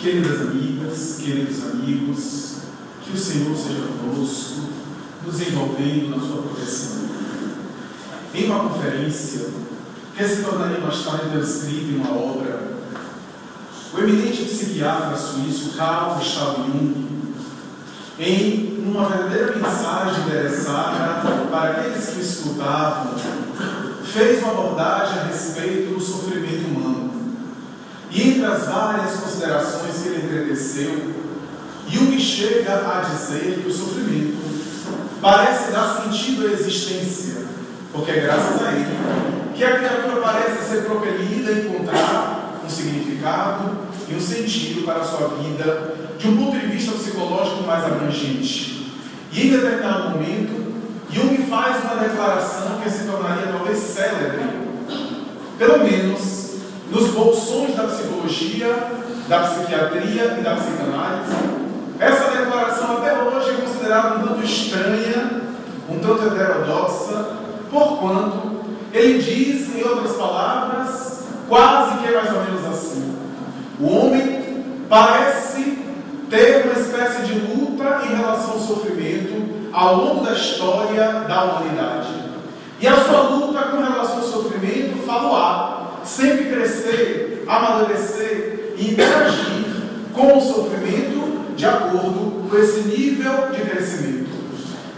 Queridas amigas, queridos amigos, que o Senhor seja conosco, nos envolvendo na sua proteção. Em uma conferência, que se tornaria mais tarde transcrita em uma obra, o eminente psiquiatra suíço Carl Gustav Jung, em uma verdadeira mensagem endereçada para aqueles que o escutavam, fez uma abordagem a respeito do sofrimento humano. E entre as várias considerações que ele entreteceu, Jung chega a dizer que o sofrimento parece dar sentido à existência, porque é graças a ele que a criatura parece ser propelida a encontrar um significado e um sentido para a sua vida, de um ponto de vista psicológico mais abrangente. E em determinado momento, Jung faz uma declaração que se tornaria talvez célebre, pelo menos nos bolsões da psicologia, da psiquiatria e da psicanálise. Essa declaração até hoje é considerada um tanto estranha, um tanto heterodoxa, porquanto ele diz, em outras palavras, quase que é mais ou menos assim: o homem parece ter uma espécie de luta em relação ao sofrimento ao longo da história da humanidade. E a sua luta com relação ao sofrimento falo-á sempre crescer, amadurecer e interagir com o sofrimento de acordo com esse nível de crescimento.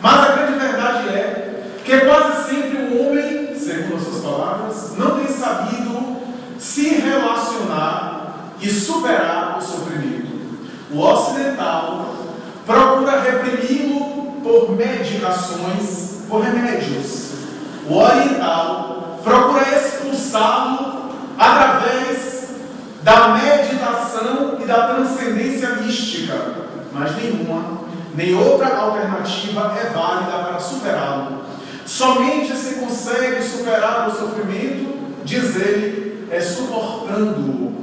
Mas a grande verdade é que quase sempre o homem, segundo as suas palavras, não tem sabido se relacionar e superar o sofrimento. O ocidental procura reprimi-lo por medicações, por remédios. O oriental procura expulsá-lo através da meditação e da transcendência mística, mas nenhuma, nem outra alternativa é válida para superá-lo. Somente se consegue superar o sofrimento, diz ele, é suportando-o.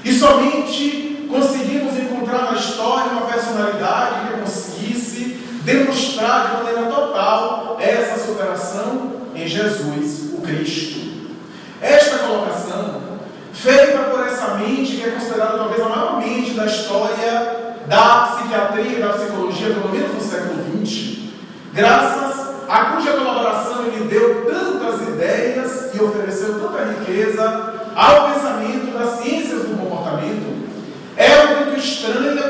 E somente conseguimos encontrar na história uma personalidade que conseguisse demonstrar de maneira total essa superação em Jesus, o Cristo. Esta colocação, feita por essa mente que é considerada talvez a maior mente da história da psiquiatria e da psicologia, pelo menos no século XX, graças a cuja colaboração ele deu tantas ideias e ofereceu tanta riqueza ao pensamento das ciências do comportamento, é um tanto estranha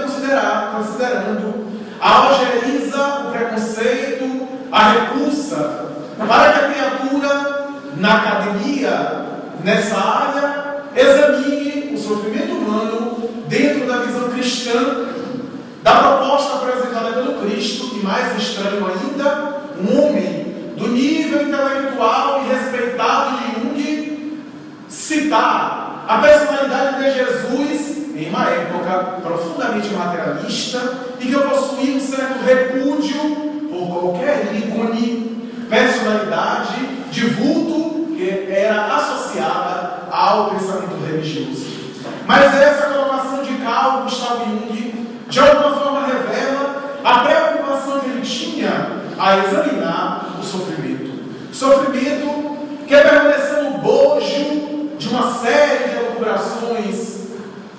considerando a ojeriza, o preconceito, a repulsa, para que a criatura, na academia, nessa área, examine o sofrimento humano dentro da visão cristã, da proposta apresentada pelo Cristo, e mais estranho ainda, um homem do nível intelectual e respeitado de Jung citar a personalidade de Jesus em uma época profundamente materialista e que possuía um certo repúdio por qualquer ícone, personalidade de vulto que era associada ao pensamento religioso. Mas essa colocação de Carl Gustav Jung de alguma forma revela a preocupação que ele tinha a examinar o sofrimento. Sofrimento que permaneceu no bojo de uma série de elucubrações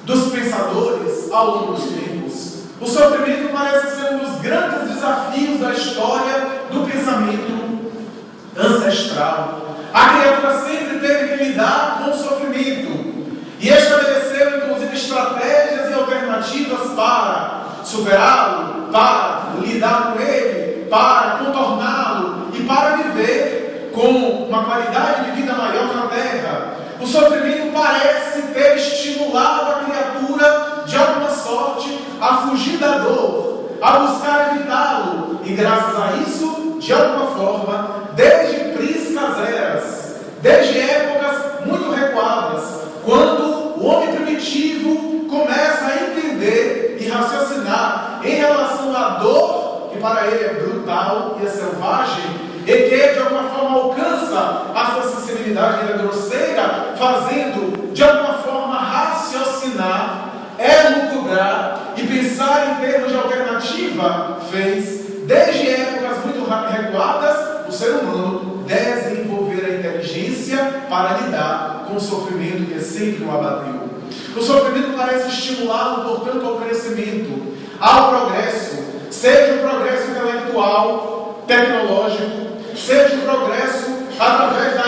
dos pensadores ao longo dos tempos. O sofrimento parece ser um dos grandes desafios da história do pensamento ancestral. A criatura sempre teve que lidar com o sofrimento e estabeleceu, inclusive, estratégias e alternativas para superá-lo, para lidar com ele, para contorná-lo e para viver com uma qualidade de vida maior na Terra. O sofrimento parece ter estimulado a criatura, de alguma sorte, a fugir da dor, a buscar evitá-lo. E graças a isso, de alguma forma, desde priscas eras, desde épocas muito recuadas, quando o homem primitivo começa a entender e raciocinar em relação à dor, que para ele é brutal e é selvagem, e que de alguma forma alcança a sua sensibilidade ainda grosseira, fazendo de alguma forma raciocinar, elucubrar e pensar em termos de alternativa, fez, desde épocas muito recuadas, o ser humano desenvolver a inteligência para lidar com o sofrimento que sempre o abateu. O sofrimento parece estimulá-lo, portanto, ao crescimento, ao progresso, seja o progresso intelectual, tecnológico, seja o progresso através da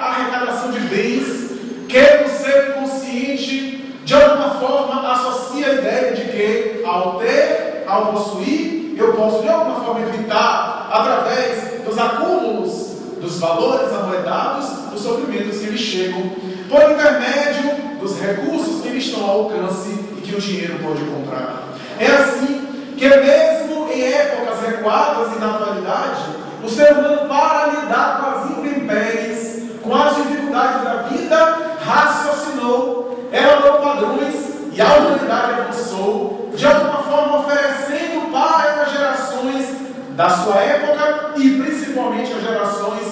arrecadação de bens, que o ser consciente, de alguma forma, associa a ideia de que, ao ter, ao possuir, eu posso, de alguma forma, evitar, através dos acúmulos, dos valores amoedados, dos sofrimentos que lhe chegam, por intermédio dos recursos que lhe estão ao alcance e que o dinheiro pode comprar. É assim que, mesmo em épocas recuadas e na atualidade, o ser humano, para lidar com as intempéries, com as dificuldades da vida, raciocinou, elaborou padrões e a humanidade avançou, de alguma forma oferecendo para as gerações da sua época e principalmente as gerações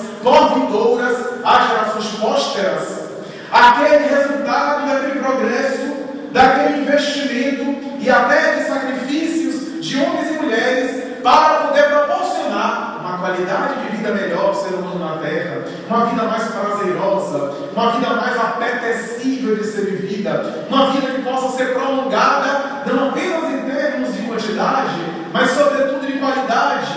vindouras, as gerações pósteras, aquele resultado daquele progresso, daquele investimento e até de sacrifícios de homens e mulheres para poder proporcionar uma qualidade de vida melhor ao ser humano na Terra, uma vida mais prazerosa, uma vida mais apetecível de ser vivida, uma vida que possa ser prolongada, não apenas em termos de quantidade, mas sobretudo de qualidade,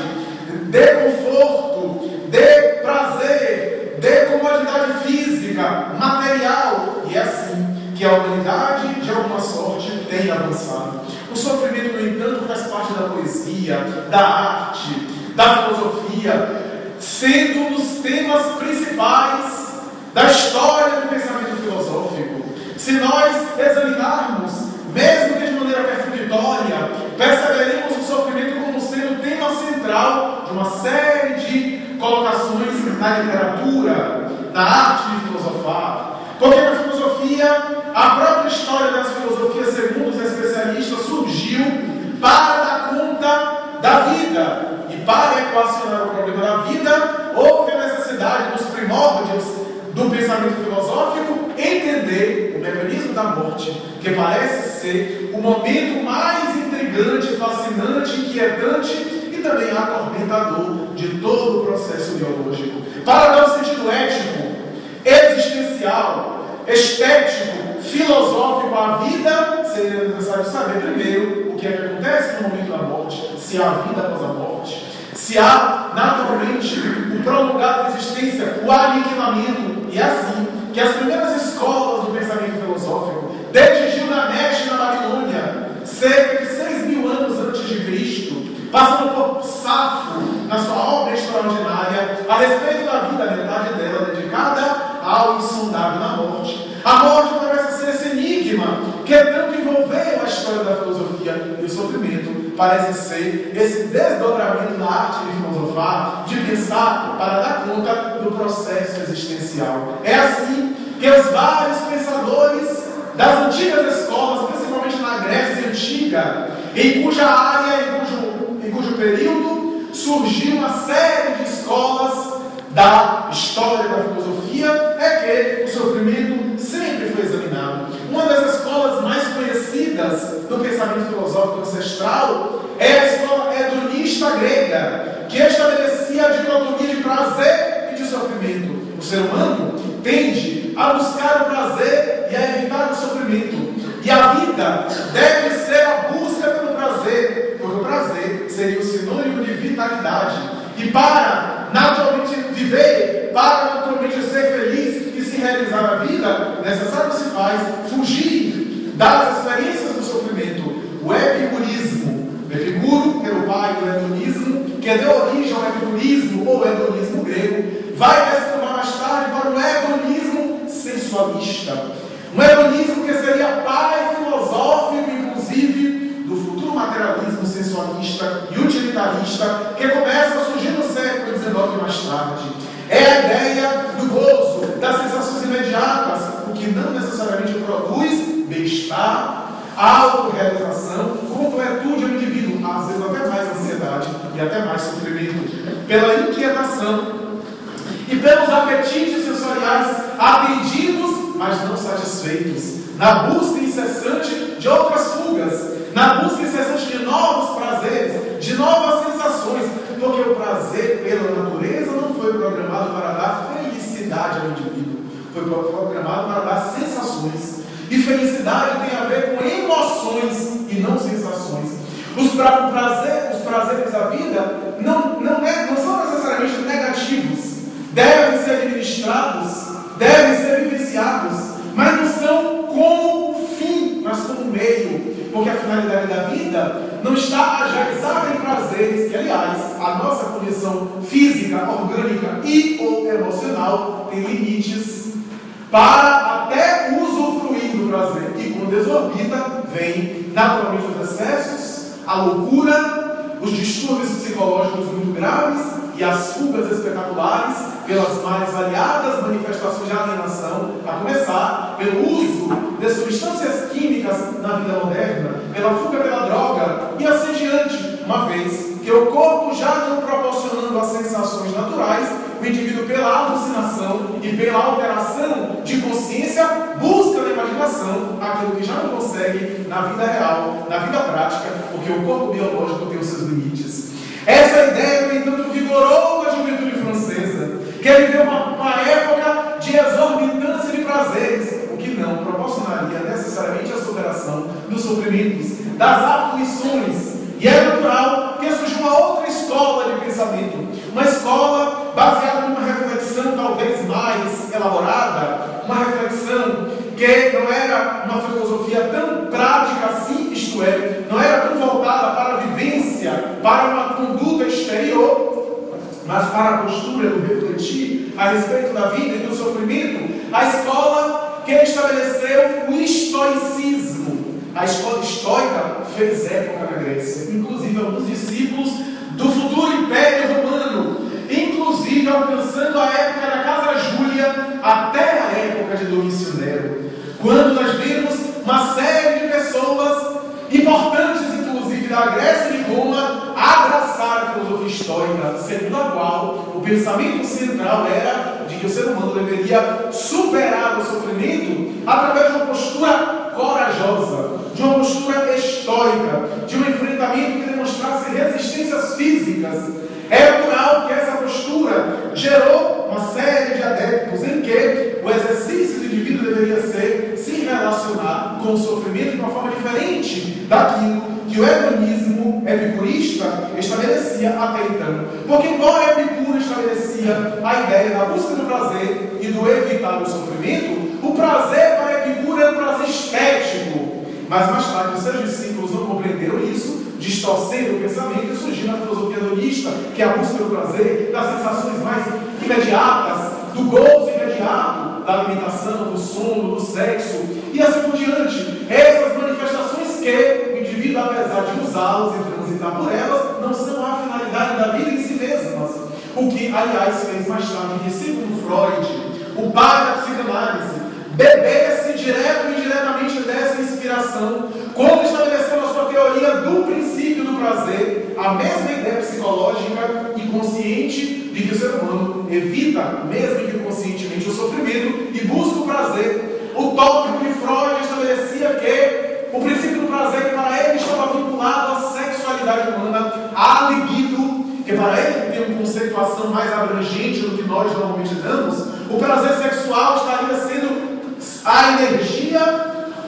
de conforto, de prazer, de comodidade física, material, e é assim que a humanidade, de alguma sorte, tem avançado. O sofrimento, no entanto, faz parte da poesia, da arte, da filosofia, sendo um dos temas principais da história do pensamento filosófico. Se nós examinarmos, mesmo que de maneira perfunctória, perceberemos o sofrimento como sendo o tema central de uma série de colocações na literatura, na arte de filosofar. Porque na filosofia, a própria história das filosofias, segundo os especialistas, surgiu para dar conta da vida. E para equacionar o problema da vida, houve a necessidade, nos primórdios do pensamento filosófico, entender o mecanismo da morte, que parece ser o momento mais intrigante, fascinante, inquietante e também atormentador de todo o processo biológico. Para dar um sentido ético, existencial, estético, filosófico à vida, seria necessário saber primeiro o que é que acontece no momento da morte, se há vida após a morte, se há naturalmente o prolongado da existência, o aniquilamento. E é assim que as primeiras escolas do pensamento filosófico, desde Gilgamesh na Babilônia, cerca de 6.000 anos antes de Cristo, passando por Safo na sua obra extraordinária a respeito da vida, a metade dela dedicada ao insondável na morte. A morte parece ser esse enigma que tanto envolveu a história da filosofia, e o sofrimento parece ser esse desdobramento da arte de filosofar, de pensar para dar conta do processo existencial. É assim que os vários pensadores das antigas escolas, principalmente na Grécia Antiga, em cuja área, em cujo período surgiu uma série de escolas da história da filosofia, é que o sofrimento sempre foi examinado. Uma das escolas mais conhecidas do pensamento filosófico ancestral é a escola hedonista grega, que estabelecia a dicotomia de prazer e de sofrimento. O ser humano tende a buscar o prazer e a evitar o sofrimento. E a vida deve ser a busca pelo prazer, porque o prazer seria o sinônimo de vitalidade. E para naturalmente viver, para naturalmente ser feliz e se realizar na vida, necessário se faz fugir das experiências do sofrimento. O epicurismo, Epicuro, que era o pai do hedonismo, que deu origem ao epicurismo ou hedonismo grego, vai descambar mais tarde para o hedonismo sensualista. Um hedonismo que seria pai filosófico, inclusive, do futuro materialismo sensualista e utilitarista, que começa a surgir no século XIX mais tarde. É a ideia do gozo, das sensações imediatas, o que não necessariamente produz bem-estar, autorrealização, completude ao indivíduo, às vezes até mais ansiedade e até mais sofrimento, pela inquietação e pelos apetites sensoriais atendidos, mas não satisfeitos, na busca incessante de outras fugas, na busca incessante de novos prazeres, de novas sensações, porque o prazer, pela natureza, não foi programado para dar felicidade ao indivíduo, foi programado para dar sensações. E felicidade tem a ver com emoções e não sensações. Os prazeres da vida não são necessariamente negativos. Devem ser administrados, devem ser vivenciados, mas não são como o fim, mas como o meio. Porque a finalidade da vida não está ajaizada em prazeres, que, aliás, a nossa condição física, orgânica e ou emocional tem limites para até usufruir do prazer. E quando desorbita, vem naturalmente os excessos, a loucura, os distúrbios psicológicos muito graves e as fugas espetaculares pelas mais variadas manifestações de alienação, a começar pelo uso de substâncias químicas na vida moderna, pela fuga pela droga e assim diante, uma vez que o corpo já não proporcionando as sensações naturais, o indivíduo, pela alucinação e pela alteração de consciência, busca na imaginação aquilo que já não consegue na vida real, na vida prática, porque o corpo biológico tem os seus limites. Essa ideia, no entanto, vigorou a juventude francesa, que viveu uma época de exorbitância de prazeres, o que não proporcionaria necessariamente a superação dos sofrimentos, das aflições. E é natural que surgiu uma outra escola de pensamento, uma escola baseada numa reflexão talvez mais elaborada, uma reflexão que não era uma filosofia tão prática assim, isto é, não era tão voltada para a vivência, para uma conduta exterior, mas para a postura do refletir a respeito da vida e do sofrimento. A escola que estabeleceu o estoicismo. A escola estoica fez época na Grécia, inclusive alguns discípulos do futuro Império Romano, inclusive alcançando a época da Casa Júlia até a época de Domício Nero, quando nós vimos uma série de pessoas importantes, inclusive da Grécia e de Roma, abraçar a filosofia estoica, segundo a qual o pensamento central era de que o ser humano deveria superar o sofrimento através de uma postura corajosa, de uma postura estoica, de um enfrentamento que demonstrasse resistências físicas. É natural que essa postura gerou uma série de adeptos em que o exercício do indivíduo deveria ser se relacionar com o sofrimento de uma forma diferente daquilo que o hedonismo epicurista estabelecia até então. Porque embora Epicuro estabelecia a ideia da busca do prazer e do evitar o sofrimento, o prazer para Epicuro era um prazer estético. Mas mais tarde os seus discípulos não compreenderam isso, distorcendo o pensamento e surgiu na filosofia hedonista, que é a busca do prazer, das sensações mais imediatas, do gozo imediato, da alimentação, do sono, do sexo, e assim por diante. Essas manifestações que o indivíduo, apesar de usá-las e transitar por elas, não são a finalidade da vida em si mesmas. O que, aliás, fez mais tarde o discípulo Freud, o pai da psicanálise, beber-se direto e indiretamente dessa inspiração, quando estabeleceu a sua teoria do princípio do prazer, a mesma ideia psicológica e consciente de que o ser humano evita, mesmo que conscientemente, o sofrimento e busca o prazer. O tópico que Freud estabelecia que o princípio do prazer, que para ele estava vinculado à sexualidade humana, à libido, que para ele tem uma conceituação mais abrangente do que nós normalmente damos, o prazer sexual estaria sendo a energia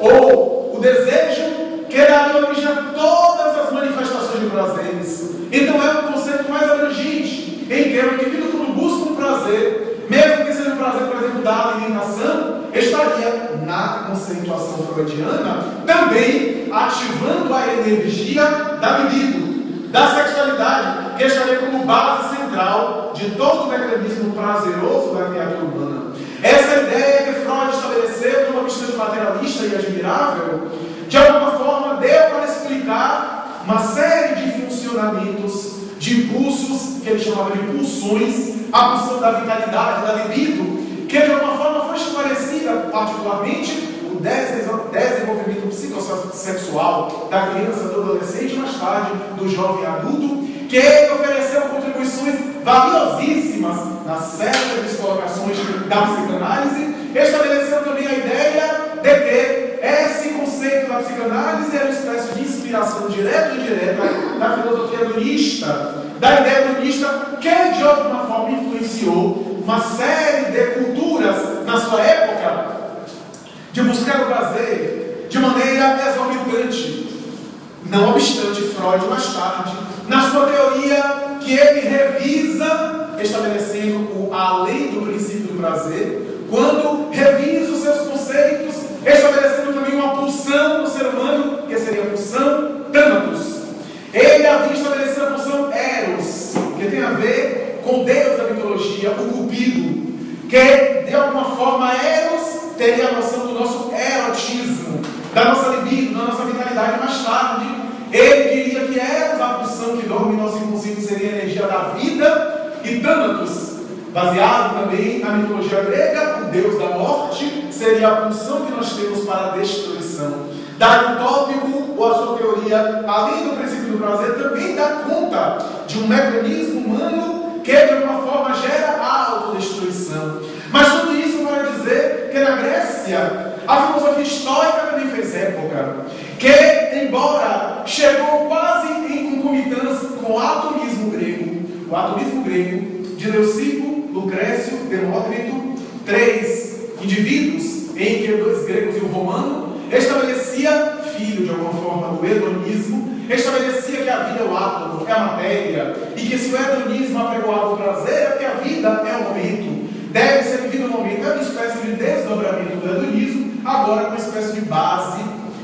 ou o desejo que daria origem a todas as manifestações de prazeres. Então é um conceito mais abrangente, em que o indivíduo, quando busca um prazer, mesmo que seja um prazer, por exemplo, da alimentação, estaria, na conceituação freudiana, também ativando a energia da libido, da sexualidade, que estaria como base central de todo o mecanismo prazeroso da criatura humana. Essa ideia que Freud estabeleceu de uma visão materialista e admirável, de alguma forma deu para explicar uma série de funcionamentos, de impulsos, que ele chamava de pulsões, a pulsão da vitalidade, da libido, que de alguma forma foi esclarecida, particularmente, o desenvolvimento psicossexual da criança, do adolescente, mais tarde, do jovem adulto, que ele ofereceu contribuições valiosíssimas na série de colocações da psicanálise, estabeleceu também a ideia de que esse conceito da psicanálise era uma espécie de inspiração direta e indireta da filosofia hedonista, da ideia hedonista, que de alguma forma influenciou uma série de culturas na sua época, de buscar buscar o prazer de maneira exorbitante. Não obstante, Freud, mais tarde, na sua teoria, que ele revisa, estabelecendo o além do princípio do prazer, quando revisa os seus conceitos, estabelecendo também uma pulsão no ser humano, que seria a pulsão Thanatos. Ele havia estabelecido a pulsão Eros, que tem a ver com Deus da mitologia, o Cupido, que de alguma forma Eros teria a noção do nosso erotismo, da nossa libido, da nossa vitalidade. Mais tarde, ele diria que Eros, a pulsão que dorme em nosso inconsciente, seria a energia da vida, e Thanatos, baseado também na mitologia grega, o deus da morte, seria a pulsão que nós temos para a destruição. Daí o tópico, ou a sua teoria, além do princípio do prazer, também dá conta de um mecanismo humano que de alguma forma gera a autodestruição. Mas tudo isso para dizer que na Grécia a filosofia estoica também fez época, que embora chegou quase em concomitância com o atomismo grego de Leucipo, Lucrécio, Demócrito, 3 indivíduos, em que 2 gregos e um romano, estabelecia, filho de alguma forma do hedonismo, estabelecia que a vida é o átomo, é a matéria, e que se o hedonismo apregoava o prazer, é que a vida é o momento, deve ser vivido no momento. É uma espécie de desdobramento do hedonismo, agora com uma espécie de base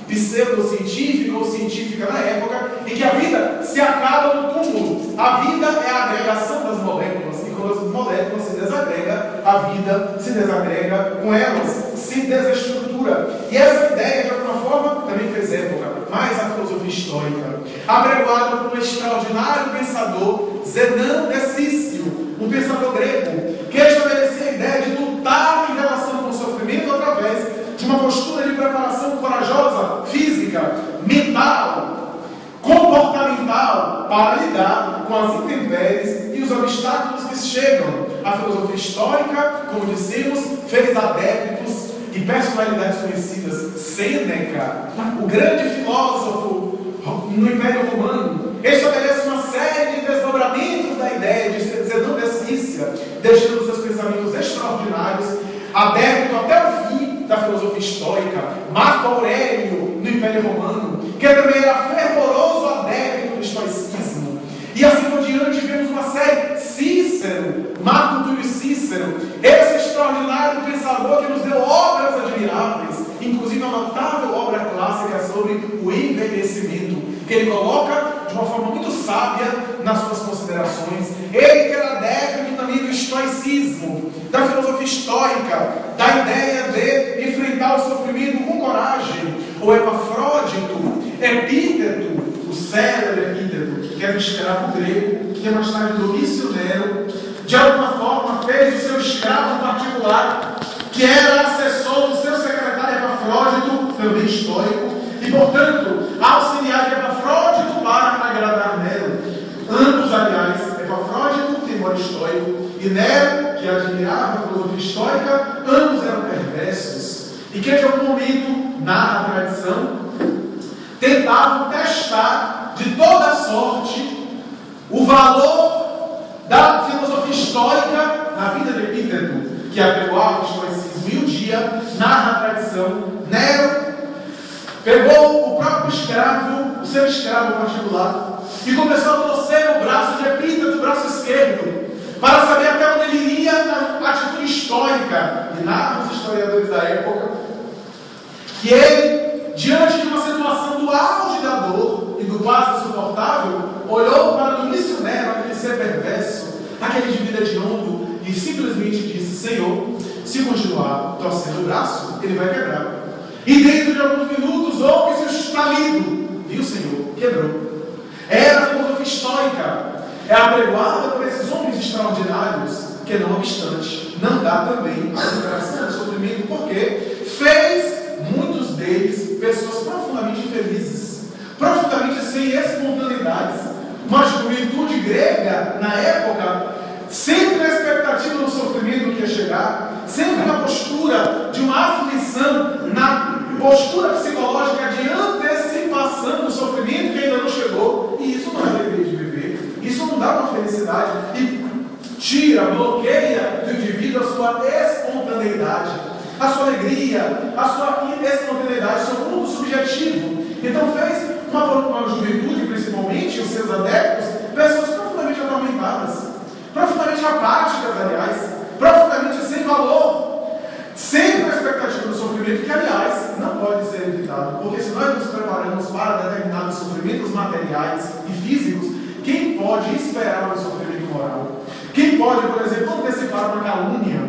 pseudocientífica ou científica na época, em que a vida se acaba no túmulo. A vida é a agregação das moléculas, e quando as moléculas se desagregam, a vida se desagrega com elas, se desestrutura. E essa ideia, de alguma forma, também fez época, mas a filosofia estoica, apregoada por um extraordinário pensador, Zenão de Cício, um pensador grego, que estabelecia a ideia de lutar em relação com o sofrimento através de uma postura de preparação corajosa, física, mental, comportamental, para lidar com as intempéries e os obstáculos que chegam. A filosofia estoica, como dissemos, fez adeptos e personalidades conhecidas. Sêneca, o grande filósofo no Império Romano, estabelece uma série de desdobramentos da ideia de Zenão de Cícia, deixando seus pensamentos extraordinários, adepto até o fim da filosofia estoica. Marco Aurélio, no Império Romano, que também era fervoroso adepto do estoicismo. E assim por diante, vemos uma série. Cícero, Marco Túlio Cícero, esse extraordinário pensador que nos deu obras admiráveis, inclusive a notável obra clássica sobre o envelhecimento, que ele coloca de uma forma muito sábia nas suas considerações. Ele que era adepto também do estoicismo, da filosofia estoica, da ideia de enfrentar o sofrimento com coragem. O Epafrodito, Epíteto, o célebre Epíteto, que era um escravo grego, que mais tarde Domício Nero, de alguma forma fez o seu escravo particular, que era assessor do seu secretário Epafrodito, também estoico, e portanto auxiliar de Epafrodito para agradar Nero. Ambos, aliás, Epafrodito, temor estoico, e Nero, que admirava a filosofia estoica, ambos eram perversos, e que de algum momento, narra a tradição, tentavam testar de toda sorte o valor da filosofia estoica na vida de Epíteto, que apregoava o estoicismo. E um dia, narra a tradição, Nero pegou o próprio escravo, o seu escravo particular, e começou a torcer o braço de Epíteto, o braço esquerdo, para saber até onde ele iria na atitude estoica. E narram os historiadores da época que ele, diante de uma situação do auge da dor e do quase insuportável, olhou para Domício Nero, aquele ser perverso, aquele de vida de ombro, e simplesmente disse: Senhor, se continuar torcendo o braço, ele vai quebrar. E dentro de alguns minutos houve-se o estalido. Viu, Senhor? Quebrou. Era a filosofia estoica. É apregoada por esses homens extraordinários, que não obstante, não dá também a superação do sofrimento, porque fez muitos deles pessoas profundamente infelizes, profundamente sem espontaneidades. Uma juventude grega, na época, sempre na expectativa do sofrimento que ia chegar, sempre na postura de uma aflição, na postura psicológica de antecipação do sofrimento que ainda não chegou. E isso não é alegria de viver, isso não dá uma felicidade, e tira, bloqueia do indivíduo a sua espontaneidade. a sua alegria, a sua espontaneidade, seu mundo subjetivo. Então fez uma juventude, principalmente, os seus adeptos, pessoas profundamente atormentadas, profundamente apáticas, aliás, profundamente sem valor, sempre a expectativa do sofrimento, que, aliás, não pode ser evitado, porque se nós nos preparamos para determinados sofrimentos materiais e físicos, quem pode esperar um sofrimento moral? Quem pode, por exemplo, antecipar uma calúnia,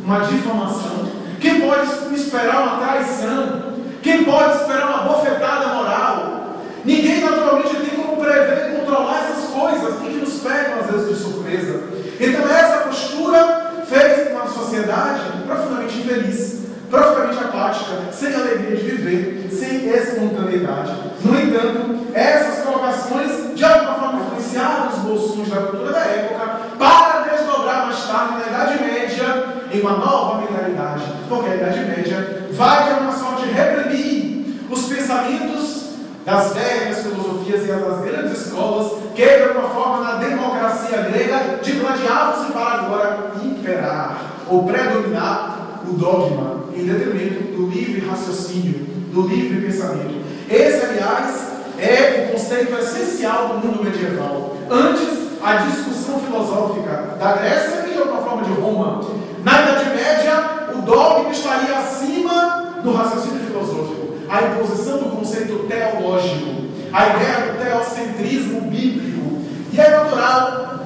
uma difamação? Quem pode esperar uma traição? Quem pode esperar uma bofetada moral? Ninguém naturalmente tem como prever e controlar essas coisas e que nos pegam às vezes de surpresa. Então essa postura fez uma sociedade profundamente infeliz, profundamente apática, sem alegria de viver, sem espontaneidade. No entanto, essas colocações de alguma forma influenciaram os bolsões da cultura da época para desdobrar mais tarde na Idade Média em uma nova mentalidade, porque a Idade Média vai de alguma sorte reprimir os pensamentos das velhas filosofias e das grandes escolas que, de alguma forma, na democracia grega, digladiavam-se para agora imperar ou predominar o dogma em detrimento do livre raciocínio, do livre pensamento. Esse, aliás, é o conceito essencial do mundo medieval. Antes, a discussão filosófica da Grécia e, de alguma forma, de Roma. Na Idade Média, o dogma estaria acima do raciocínio filosófico. A imposição do conceito teológico, a ideia do teocentrismo bíblico. E é natural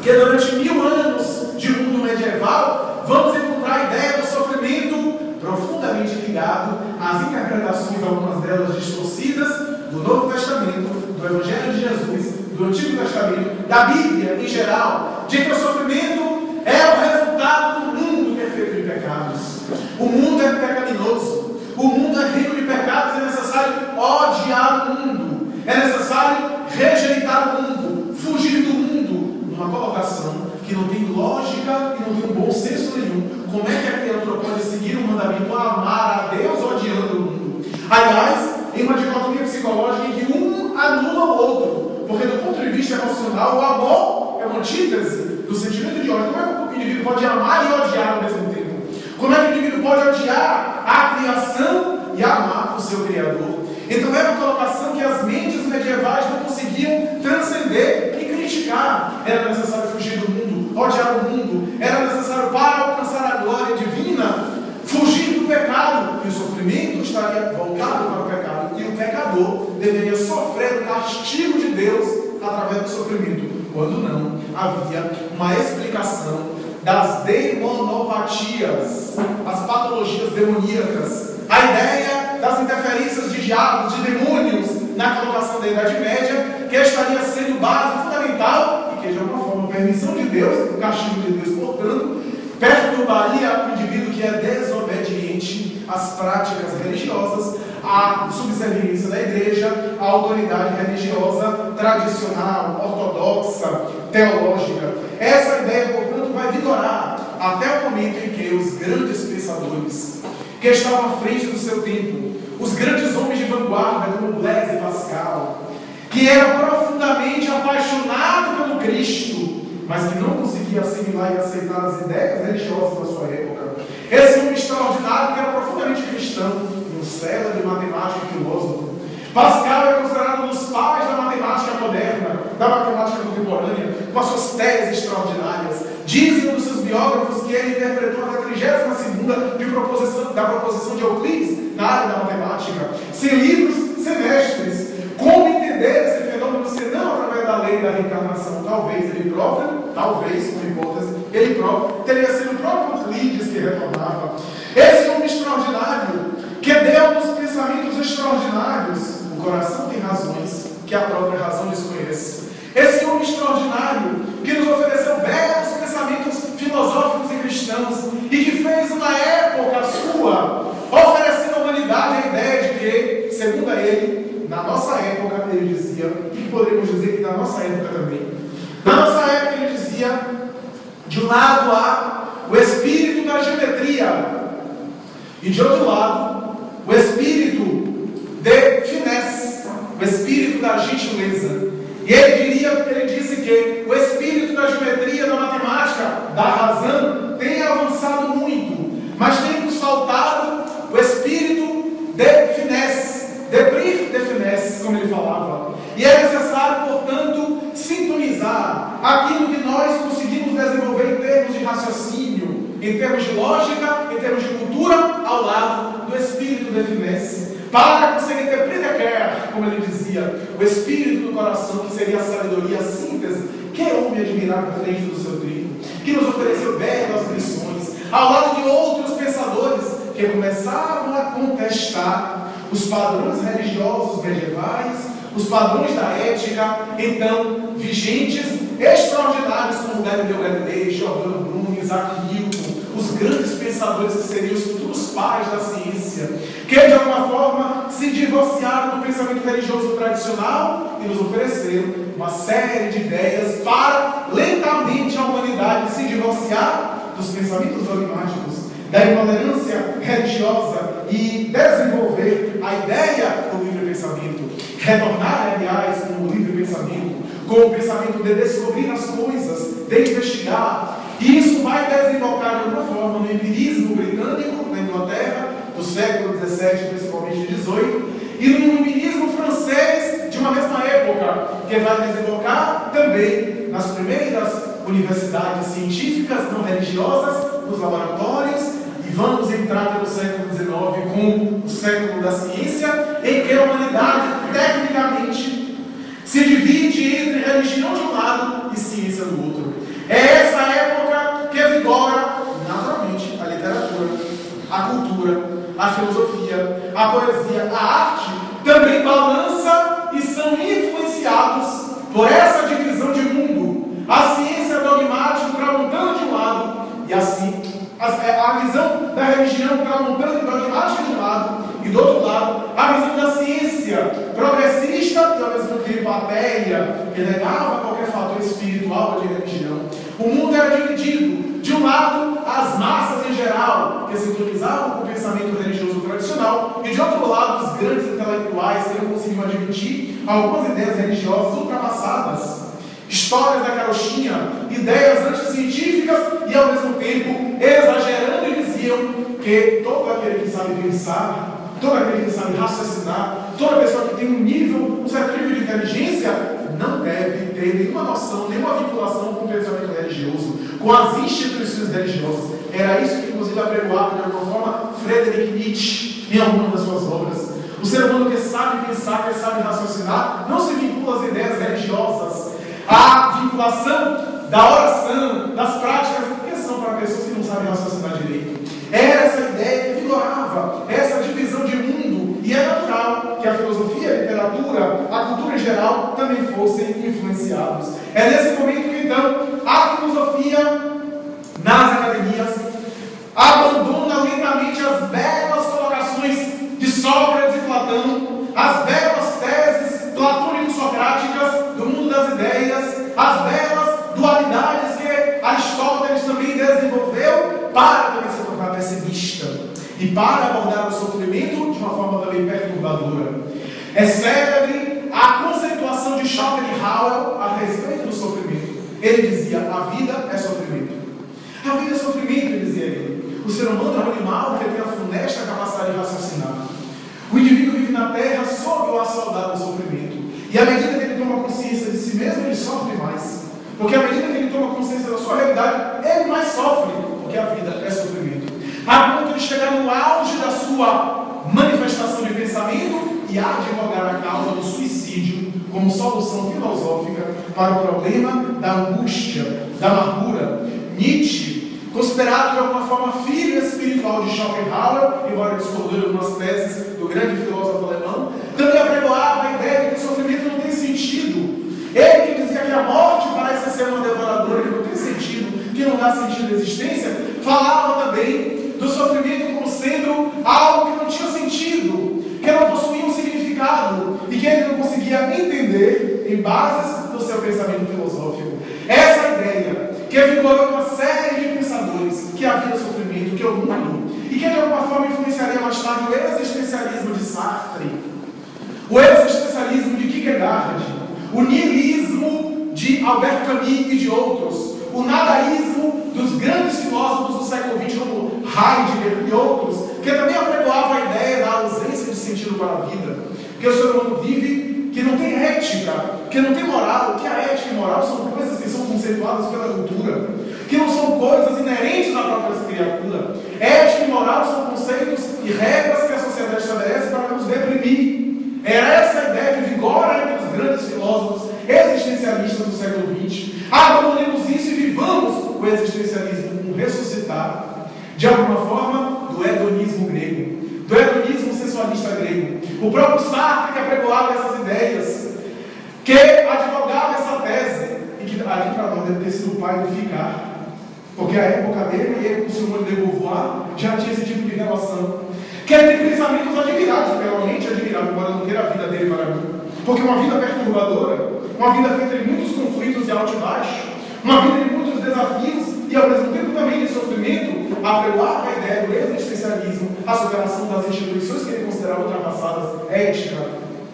que durante 1000 anos de mundo medieval vamos encontrar a ideia do sofrimento profundamente ligado às interpretações, algumas delas distorcidas, do Novo Testamento, do Evangelho de Jesus, do Antigo Testamento, da Bíblia em geral, de que o sofrimento é o resultado do mundo que é feito de pecados. O mundo é pecaminoso. O mundo é rico de pecados, é necessário odiar o mundo, é necessário rejeitar o mundo, fugir do mundo, numa colocação que não tem lógica e não tem bom senso nenhum. Como é que a criatura pode seguir o mandamento amar a Deus odiando o mundo? Aliás, em uma dicotomia psicológica em que um anula o outro, porque do ponto de vista emocional, o amor é uma antítese do sentimento de ódio. Como é que o indivíduo pode amar e odiar ao mesmo tempo? Como é que o indivíduo pode odiar a criação e amar o seu Criador? Então é uma colocação que as mentes medievais não conseguiam transcender e criticar. Era necessário fugir do mundo, odiar o mundo. Era necessário, para alcançar a glória divina, fugir do pecado. E o sofrimento estaria voltado para o pecado. E o pecador deveria sofrer o castigo de Deus através do sofrimento. Quando não, havia uma explicação das demonopatias, as patologias demoníacas, a ideia das interferências de diabos, de demônios na colocação da Idade Média, que estaria sendo base fundamental e que, de alguma forma, a permissão de Deus, o castigo de Deus, portanto, perturbaria o indivíduo que é desobediente às práticas religiosas, à subserviência da igreja, à autoridade religiosa tradicional, ortodoxa, teológica. Essa ideia, portanto, vai vigorar até o momento em que os grandes pensadores que estavam à frente do seu tempo, os grandes homens de vanguarda como Blaise e Pascal, que eram profundamente apaixonados pelo Cristo, mas que não conseguiam assimilar e aceitar as ideias religiosas da sua época. Esse homem extraordinário que era profundamente cristão, um célebre matemático e filósofo. Pascal é considerado um dos pais da matemática moderna, da matemática contemporânea, com as suas teses extraordinárias. Dizem um dos seus biógrafos que ele interpretou até a 32ª da proposição de Euclides na área da matemática. Sem livros, sem mestres. Como entender esse fenômeno senão através da lei da reencarnação? Talvez ele próprio, talvez, por hipótese, ele próprio, teria sido o próprio Euclides que retornava. Esse homem extraordinário, que deu-nos pensamentos extraordinários. O coração tem razões que a própria razão desconhece. Esse homem extraordinário que nos ofereceu belos pensamentos filosóficos e cristãos e que fez uma época sua, oferecendo à humanidade a ideia de que, segundo ele, na nossa época, ele dizia, e poderíamos dizer que na nossa época também, na nossa época ele dizia, de um lado há o espírito da geometria e de outro lado o espírito de finesse, o espírito da gentileza. E ele disse que o espírito da geometria, da matemática, da razão, tem avançado muito, mas tem nos faltado raciocínio, em termos de lógica, em termos de cultura, ao lado do espírito de finesse, para conseguir interpretar, como ele dizia, o espírito do coração, que seria a sabedoria, a síntese, que é homem admirável à frente do seu trigo, que nos ofereceu belas lições, ao lado de outros pensadores que começavam a contestar os padrões religiosos medievais, os padrões da ética, então, vigentes, extraordinários, como Galileu Galilei, Giordano Bruno, Isaac Newton, os grandes pensadores que seriam os futuros pais da ciência, que de alguma forma se divorciaram do pensamento religioso tradicional e nos ofereceram uma série de ideias para lentamente a humanidade se divorciar dos pensamentos dogmáticos, da intolerância religiosa e desenvolver a ideia do livre pensamento, retornar, aliás, com o livre pensamento, com o pensamento de descobrir as coisas, de investigar. E isso vai desembocar de alguma forma no empirismo britânico, na Inglaterra, do século XVII, principalmente XVIII, e no empirismo francês de uma mesma época, que vai desembocar também nas primeiras universidades científicas não religiosas, nos laboratórios, e vamos entrar pelo século XIX com o século da ciência, em que a humanidade, tecnicamente, se divide entre religião de um lado e ciência do outro. É essa época que vigora, naturalmente, a literatura, a cultura, a filosofia, a poesia, a arte, também balança e são influenciados por essa divisão de mundo. A ciência dogmática tramontando de um lado, e assim, a visão da religião tramontando e dogmática de um lado, e do outro lado, a visão da ciência progressista e ao mesmo tempo ateia, que negava qualquer fator espiritual de religião. O mundo era dividido, de um lado, as massas em geral, que sintonizavam com o pensamento religioso tradicional, e de outro lado, os grandes intelectuais que não conseguiam admitir algumas ideias religiosas ultrapassadas. Histórias da carochinha, ideias anticientíficas e ao mesmo tempo exagerando e diziam que todo aquele que sabe pensar, todo aquele que sabe raciocinar, toda pessoa que tem um certo nível de inteligência não deve ter nenhuma noção, nenhuma vinculação com o pensamento religioso, com as instituições religiosas. Era isso que inclusive apregoava de alguma forma Friedrich Nietzsche em alguma das suas obras. O ser humano que sabe pensar, que sabe raciocinar, não se vincula às ideias religiosas. A vinculação da oração, das práticas, que são para pessoas que não sabem raciocinar direito. Era essa ideia que vigorava, essa divisão de mundo, e é natural que a filosofia, a literatura, a cultura em geral também fossem influenciados. É nesse momento que então a filosofia nas academias abandona lentamente as belas colocações de Sócrates e Platão, as belas teses platônico-socráticas do mundo das ideias, as belas dualidades que Aristóteles também desenvolveu para também se tornar pessimista e para abordar o sofrimento de uma forma também perturbadora. É célebre a conceituação de Schopenhauer a respeito do sofrimento. Ele dizia: a vida é sofrimento. A vida é sofrimento, ele dizia ele. O ser humano é um animal que tem a funesta capacidade de raciocinar. O indivíduo vive na terra sob o assoldado do sofrimento. E à medida que ele toma consciência de si mesmo, ele sofre mais. Porque à medida que ele toma consciência da sua realidade, ele mais sofre. Porque a vida é sofrimento. A ponto de chegar no auge da sua manifestação de pensamento e advogar a causa do suicídio como solução filosófica para o problema da angústia, da amargura. Nietzsche, considerado de alguma forma filho espiritual de Schopenhauer, embora discordando algumas teses do grande filósofo alemão, também apregoava a ideia de que o sofrimento não tem sentido. Ele que dizia que a morte parece ser uma devoradora que não tem sentido, que não dá sentido à existência, falava também do sofrimento como sendo algo que não tinha sentido, que não possuía um significado e que ele não conseguia entender em bases do seu pensamento filosófico. Essa ideia que vigorou uma série de pensadores que havia sofrimento, que é o mundo, e que de alguma forma influenciaria mais tarde o existencialismo de Sartre, o existencialismo de Kierkegaard, o niilismo de Albert Camus e de outros, o nadaísmo dos grandes filósofos do século XX, como Heidegger e outros, que também apregoavam a ideia da ausência de sentido para a vida, que o ser humano vive, que não tem ética, que não tem moral, que a ética e moral são coisas que são conceituadas pela cultura. que não são coisas inerentes à própria criatura. Ética e moral são conceitos e regras que a sociedade estabelece para nos deprimir. Era essa a ideia que vigora entre os grandes filósofos existencialistas do século XX. Abandonemos isso e vivamos o existencialismo, um ressuscitar, de alguma forma, do hedonismo grego, do hedonismo sensualista grego. O próprio Sartre que apregoava essas ideias, que advogava essa tese, e que aqui para nós deve ter sido o pai do ficar, porque a época dele, e ele com Simone de Beauvoir, já tinha esse tipo de relação, que ele tem pensamentos admirados, realmente admiráveis, embora não queira a vida dele para mim, porque uma vida perturbadora, uma vida feita de muitos conflitos e alto e baixo, uma vida de muitos desafios e ao mesmo tempo também de sofrimento, apregoava a ideia do existencialismo, a superação das instituições que ele considerava ultrapassadas, ética,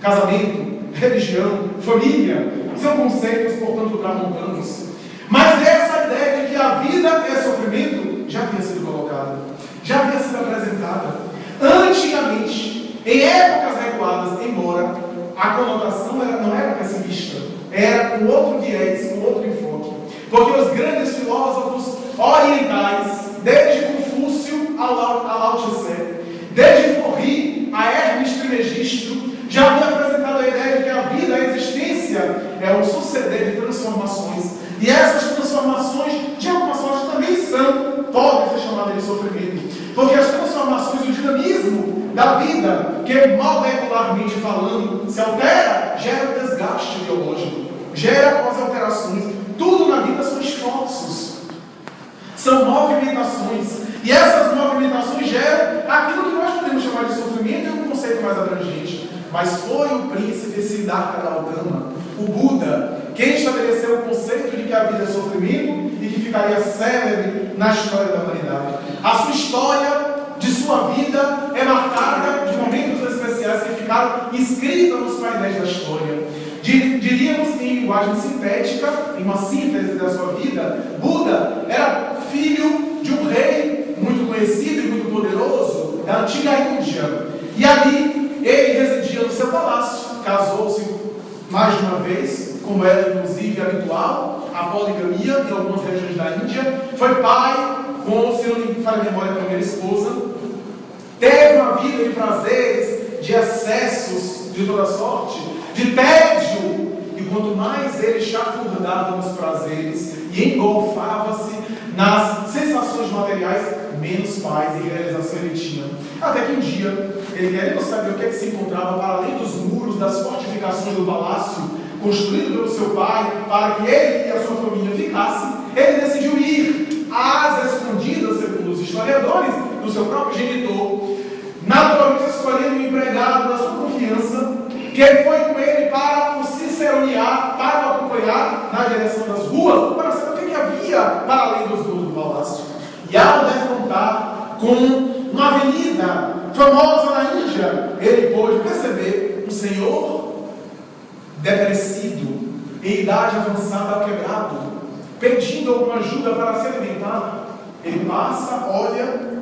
casamento, religião, família, são conceitos, portanto, tramontanos. Mas essa ideia de que a vida é sofrimento já havia sido colocada, já havia sido apresentada. Antigamente, em épocas reguladas, embora a conotação não era pessimista, era com outro viés, com outro enfoque. Porque os grandes filósofos orientais, desde Confúcio a Lao Tse, desde Forri a Hermes Trismegisto, já haviam apresentado a ideia de que a vida, a existência, é um suceder de transformações. E essas transformações, de alguma sorte, também podem ser chamadas de sofrimento. Porque as transformações, o dinamismo da vida, que molecularmente falando se altera, gera um desgaste biológico, gera as alterações. Tudo na vida são esforços, são movimentações. E essas movimentações geram aquilo que nós podemos chamar de sofrimento, é um conceito mais abrangente. Mas foi o príncipe Siddhartha Gautama, o Buda, quem estabeleceu o conceito de que a vida é sofrimento e que ficaria célebre na história da humanidade. A sua história de sua vida é marcada de momentos especiais que ficaram escritos nos painéis da história. Diríamos em linguagem sintética, em uma síntese da sua vida, Buda era filho de um rei muito conhecido e muito poderoso da antiga Índia. E ali ele residia no seu palácio, casou-se mais de uma vez, como era inclusive habitual, a poligamia em algumas regiões da Índia. Foi pai, com, se não me falha a memória, a primeira esposa. Teve uma vida de prazeres, de excessos de toda sorte, de tédio. E quanto mais ele chafurdava nos prazeres e engolfava-se nas sensações materiais, menos paz e realização ele tinha. Até que um dia, ele querendo saber o que é que se encontrava para além dos muros das fortificações do palácio, construído pelo seu pai, para que ele e a sua família ficassem, ele decidiu ir às escondidas, segundo os historiadores, do seu próprio genitor, naturalmente escolhendo um empregado da sua confiança, que ele foi com ele para o ciceronear, para o acompanhar na direção das ruas, para saber o que havia para além dos muros do palácio. E ao defrontar com uma avenida famosa na Índia, ele pôde perceber um senhor deprecido, em idade avançada, quebrado, pedindo alguma ajuda para se alimentar. Ele passa, olha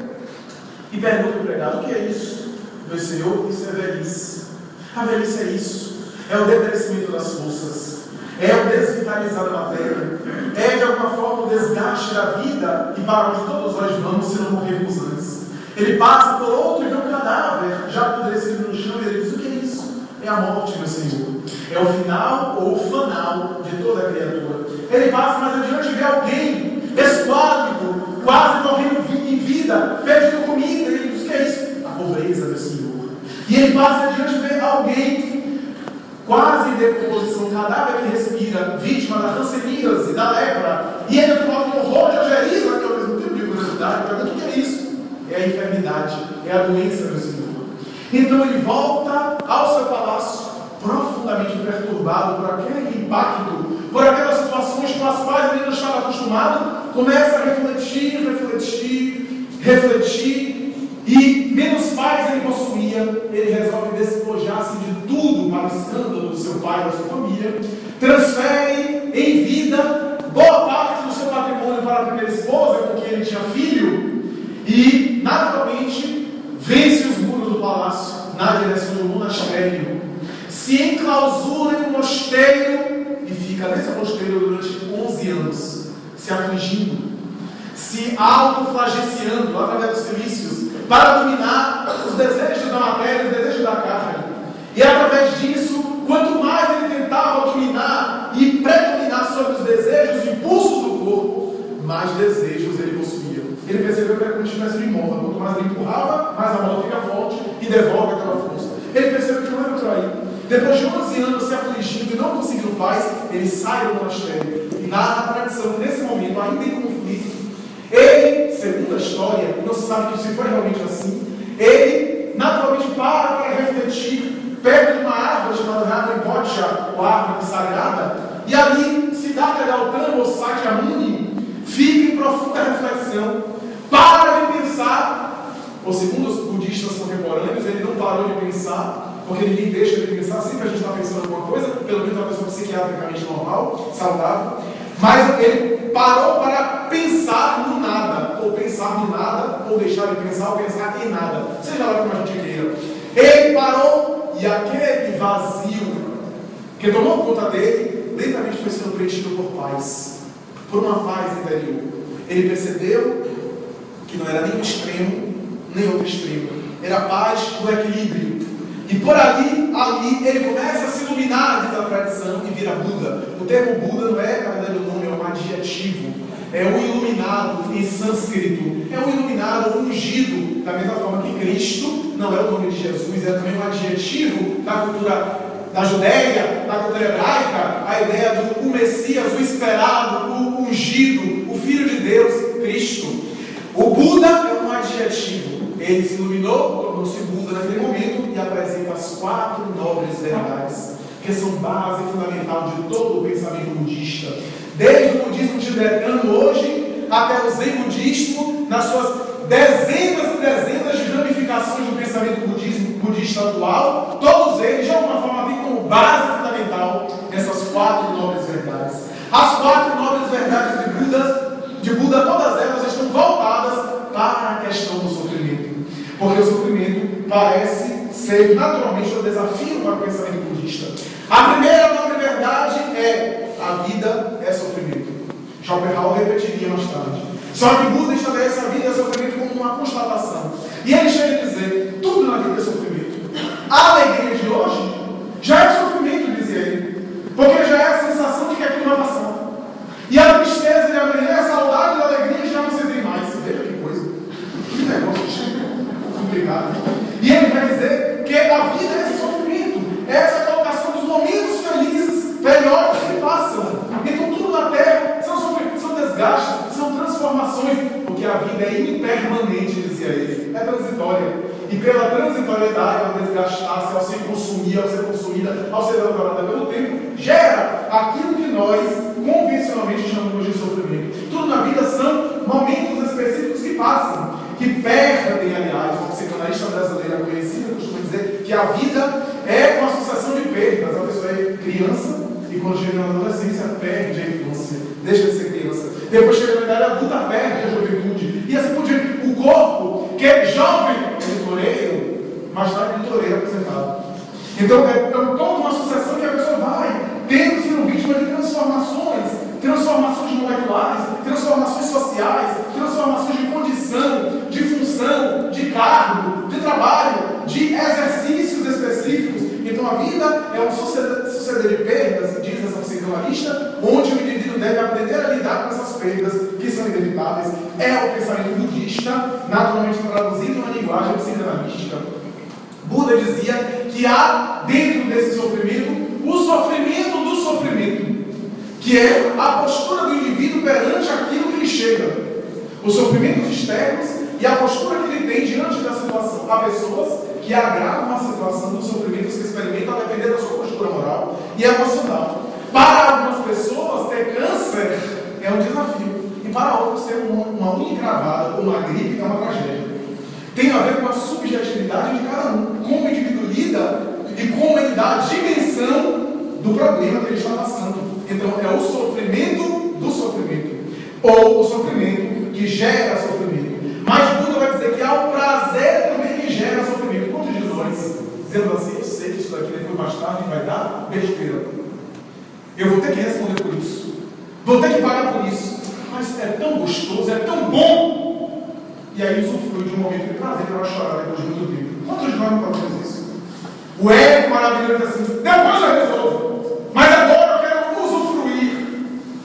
e pergunta ao empregado: o que é isso? Meu senhor, isso é velhice. A velhice é isso, é o deperecimento das forças, é o desvitalizar da matéria, é de alguma forma o desgaste da vida e para onde todos nós vamos se não morrermos antes. Ele passa por outro e vê um cadáver já apodrecido no chão e ele diz: o que é isso? É a morte, meu Senhor. É o final ou o fanal de toda a criatura. Ele passa mais adiante e vê alguém esquálido, quase morrendo em vida, pedindo comida. Ele diz: o que é isso? A pobreza, meu Senhor. E ele passa adiante e vê alguém quase em decomposição, cadáver que respira, vítima da hanseníase, da lepra. E ele coloca um horror de ojeriza, que ao mesmo tempo de curiosidade, pergunta: o que é isso? É a enfermidade, é a doença, meu Senhor. Então ele volta ao seu palácio, profundamente perturbado por aquele impacto, por aquelas situações com as quais ele não estava acostumado, começa a refletir, e menos paz ele possuía, ele resolve despojar-se de tudo para o escândalo do seu pai e da sua família, transfere em vida boa parte do seu patrimônio para a primeira esposa, com quem ele tinha filho, e naturalmente vence os muros do palácio na direção do monastério, se enclausura em um mosteiro e fica nesse mosteiro durante 11 anos, se afligindo, se autoflagelando através dos cilícios, para dominar os desejos da matéria, os desejos da carne. E através disso, quanto mais ele tentava dominar e predominar sobre os desejos e impulsos do corpo, mais desejos ele possuía. Ele percebeu que era como se estivesse de mola. Quanto mais ele empurrava, mais a mola fica forte e devolve aquela força. Ele percebeu que não era por aí. Depois de 11 anos se afligindo e não conseguindo paz, ele sai do monastério. E narra a tradição, nesse momento, ainda em conflito, ele, segundo a história, não se sabe que se foi realmente assim, ele naturalmente para refletir perto de uma árvore chamada árvore Bodja, ou árvore sagrada, e ali Siddhartha Gautama, ou Sakyamuni, fica em profunda reflexão, para de pensar, ou segundo os budistas contemporâneos, ele não parou de pensar, porque ninguém deixa de pensar, sempre a gente está pensando alguma coisa, pelo menos uma pessoa psiquiatricamente normal, saudável, mas ele parou para pensar no nada, ou pensar no nada, ou deixar de pensar, ou pensar em nada, seja lá como a gente queira. Ele parou e aquele vazio que tomou conta dele, lentamente foi sendo preenchido por paz, por uma paz interior. Ele percebeu que não era nem um extremo, nem outro extremo, era a paz do equilíbrio. E por ali ele começa a se iluminar, diz a tradição, e vira Buda. O termo Buda não é, na verdade, o nome, é um adjetivo. É o iluminado em sânscrito. É o iluminado ungido, da mesma forma que Cristo não é o nome de Jesus, é também um adjetivo da cultura da Judéia, da cultura hebraica, a ideia do Messias, o esperado, o ungido, o Filho de Deus, Cristo. O Buda é um adjetivo. Ele se iluminou, tornou-se Buda naquele momento e apresenta as 4 nobres verdades, que são base fundamental de todo o pensamento budista. Desde o budismo tibetano hoje, até o Zen budismo, nas suas dezenas e dezenas de ramificações do pensamento budista atual, todos eles, de alguma forma, têm como base fundamental essas 4 nobres verdades. As 4 nobres verdades de Buda, todas elas estão voltadas para a questão do sofrimento. Porque o sofrimento parece ser naturalmente um desafio para o pensamento budista. A primeira nobre verdade é: a vida é sofrimento. Schopenhauer repetiria mais tarde. Só que Buda estabelece a vida e o sofrimento como uma constatação. E ele chega a dizer: tudo na vida é sofrimento. A alegria de hoje já é sofrimento, dizia ele, porque já é a sensação de que aquilo vai passar. E a tristeza de amanhã, a saudade da alegria já não se tem mais. Veja que coisa, que negócio complicado. E ele vai dizer que a vida é esse sofrimento, é essa colocação dos momentos felizes, periódicos que passam. Então tudo na Terra são sofrimentos, são desgastes, são transformações, porque a vida é impermanente, dizia ele, é transitória. E pela transitoriedade, ao desgastar-se, ao se consumir, ao ser consumida, ao ser devorada pelo tempo, gera aquilo que nós convencionalmente chamamos de sofrimento. Tudo na vida são momentos específicos que passam, que perdem, aliás, uma psicanalista brasileira conhecida costuma dizer que a vida é uma sucessão de perdas. A pessoa é criança e quando chega na adolescência perde a infância, deixa de ser criança. Depois chega na idade adulta, perde a juventude. E assim por diante. O corpo, que é jovem, é toureiro, mais tarde é toureiro aposentado. Então é toda uma sucessão que a pessoa vai tendo sido vítima de transformações moleculares, transformações sociais, transformações de condição, de função, de cargo, de trabalho, de exercícios específicos. Então a vida é um suceder de perdas, diz essa psicanalista, onde o indivíduo deve aprender a lidar com essas perdas que são inevitáveis. É o pensamento budista, naturalmente traduzido na linguagem psicanalística. Buda dizia que há dentro desse sofrimento o sofrimento do sofrimento, que é a postura do indivíduo perante aquilo que lhe chega, os sofrimentos externos e a postura que ele tem diante da situação. Há pessoas que agravam a situação dos sofrimentos que experimentam a depender da sua postura moral e emocional. Para algumas pessoas, ter câncer é um desafio, e para outros, ter uma unha encravada ou uma gripe é uma tragédia. Tem a ver com a subjetividade de cada um, como o indivíduo lida e como ele dá a dimensão do problema que ele está passando. Então é o sofrimento do sofrimento, ou o sofrimento que gera sofrimento. Mas Buda vai dizer que há o prazer também que gera sofrimento. Quantos de nós, dizendo assim, eu sei que isso daqui depois mais tarde vai dar besteira, eu vou ter que responder por isso, vou ter que pagar por isso, mas e aí usufrui de um momento de prazer para chorar depois de muito tempo. Quantos de nós não fazemos isso? O ego maravilhoso diz assim, depois eu resolvo, mas agora eu quero usufruir.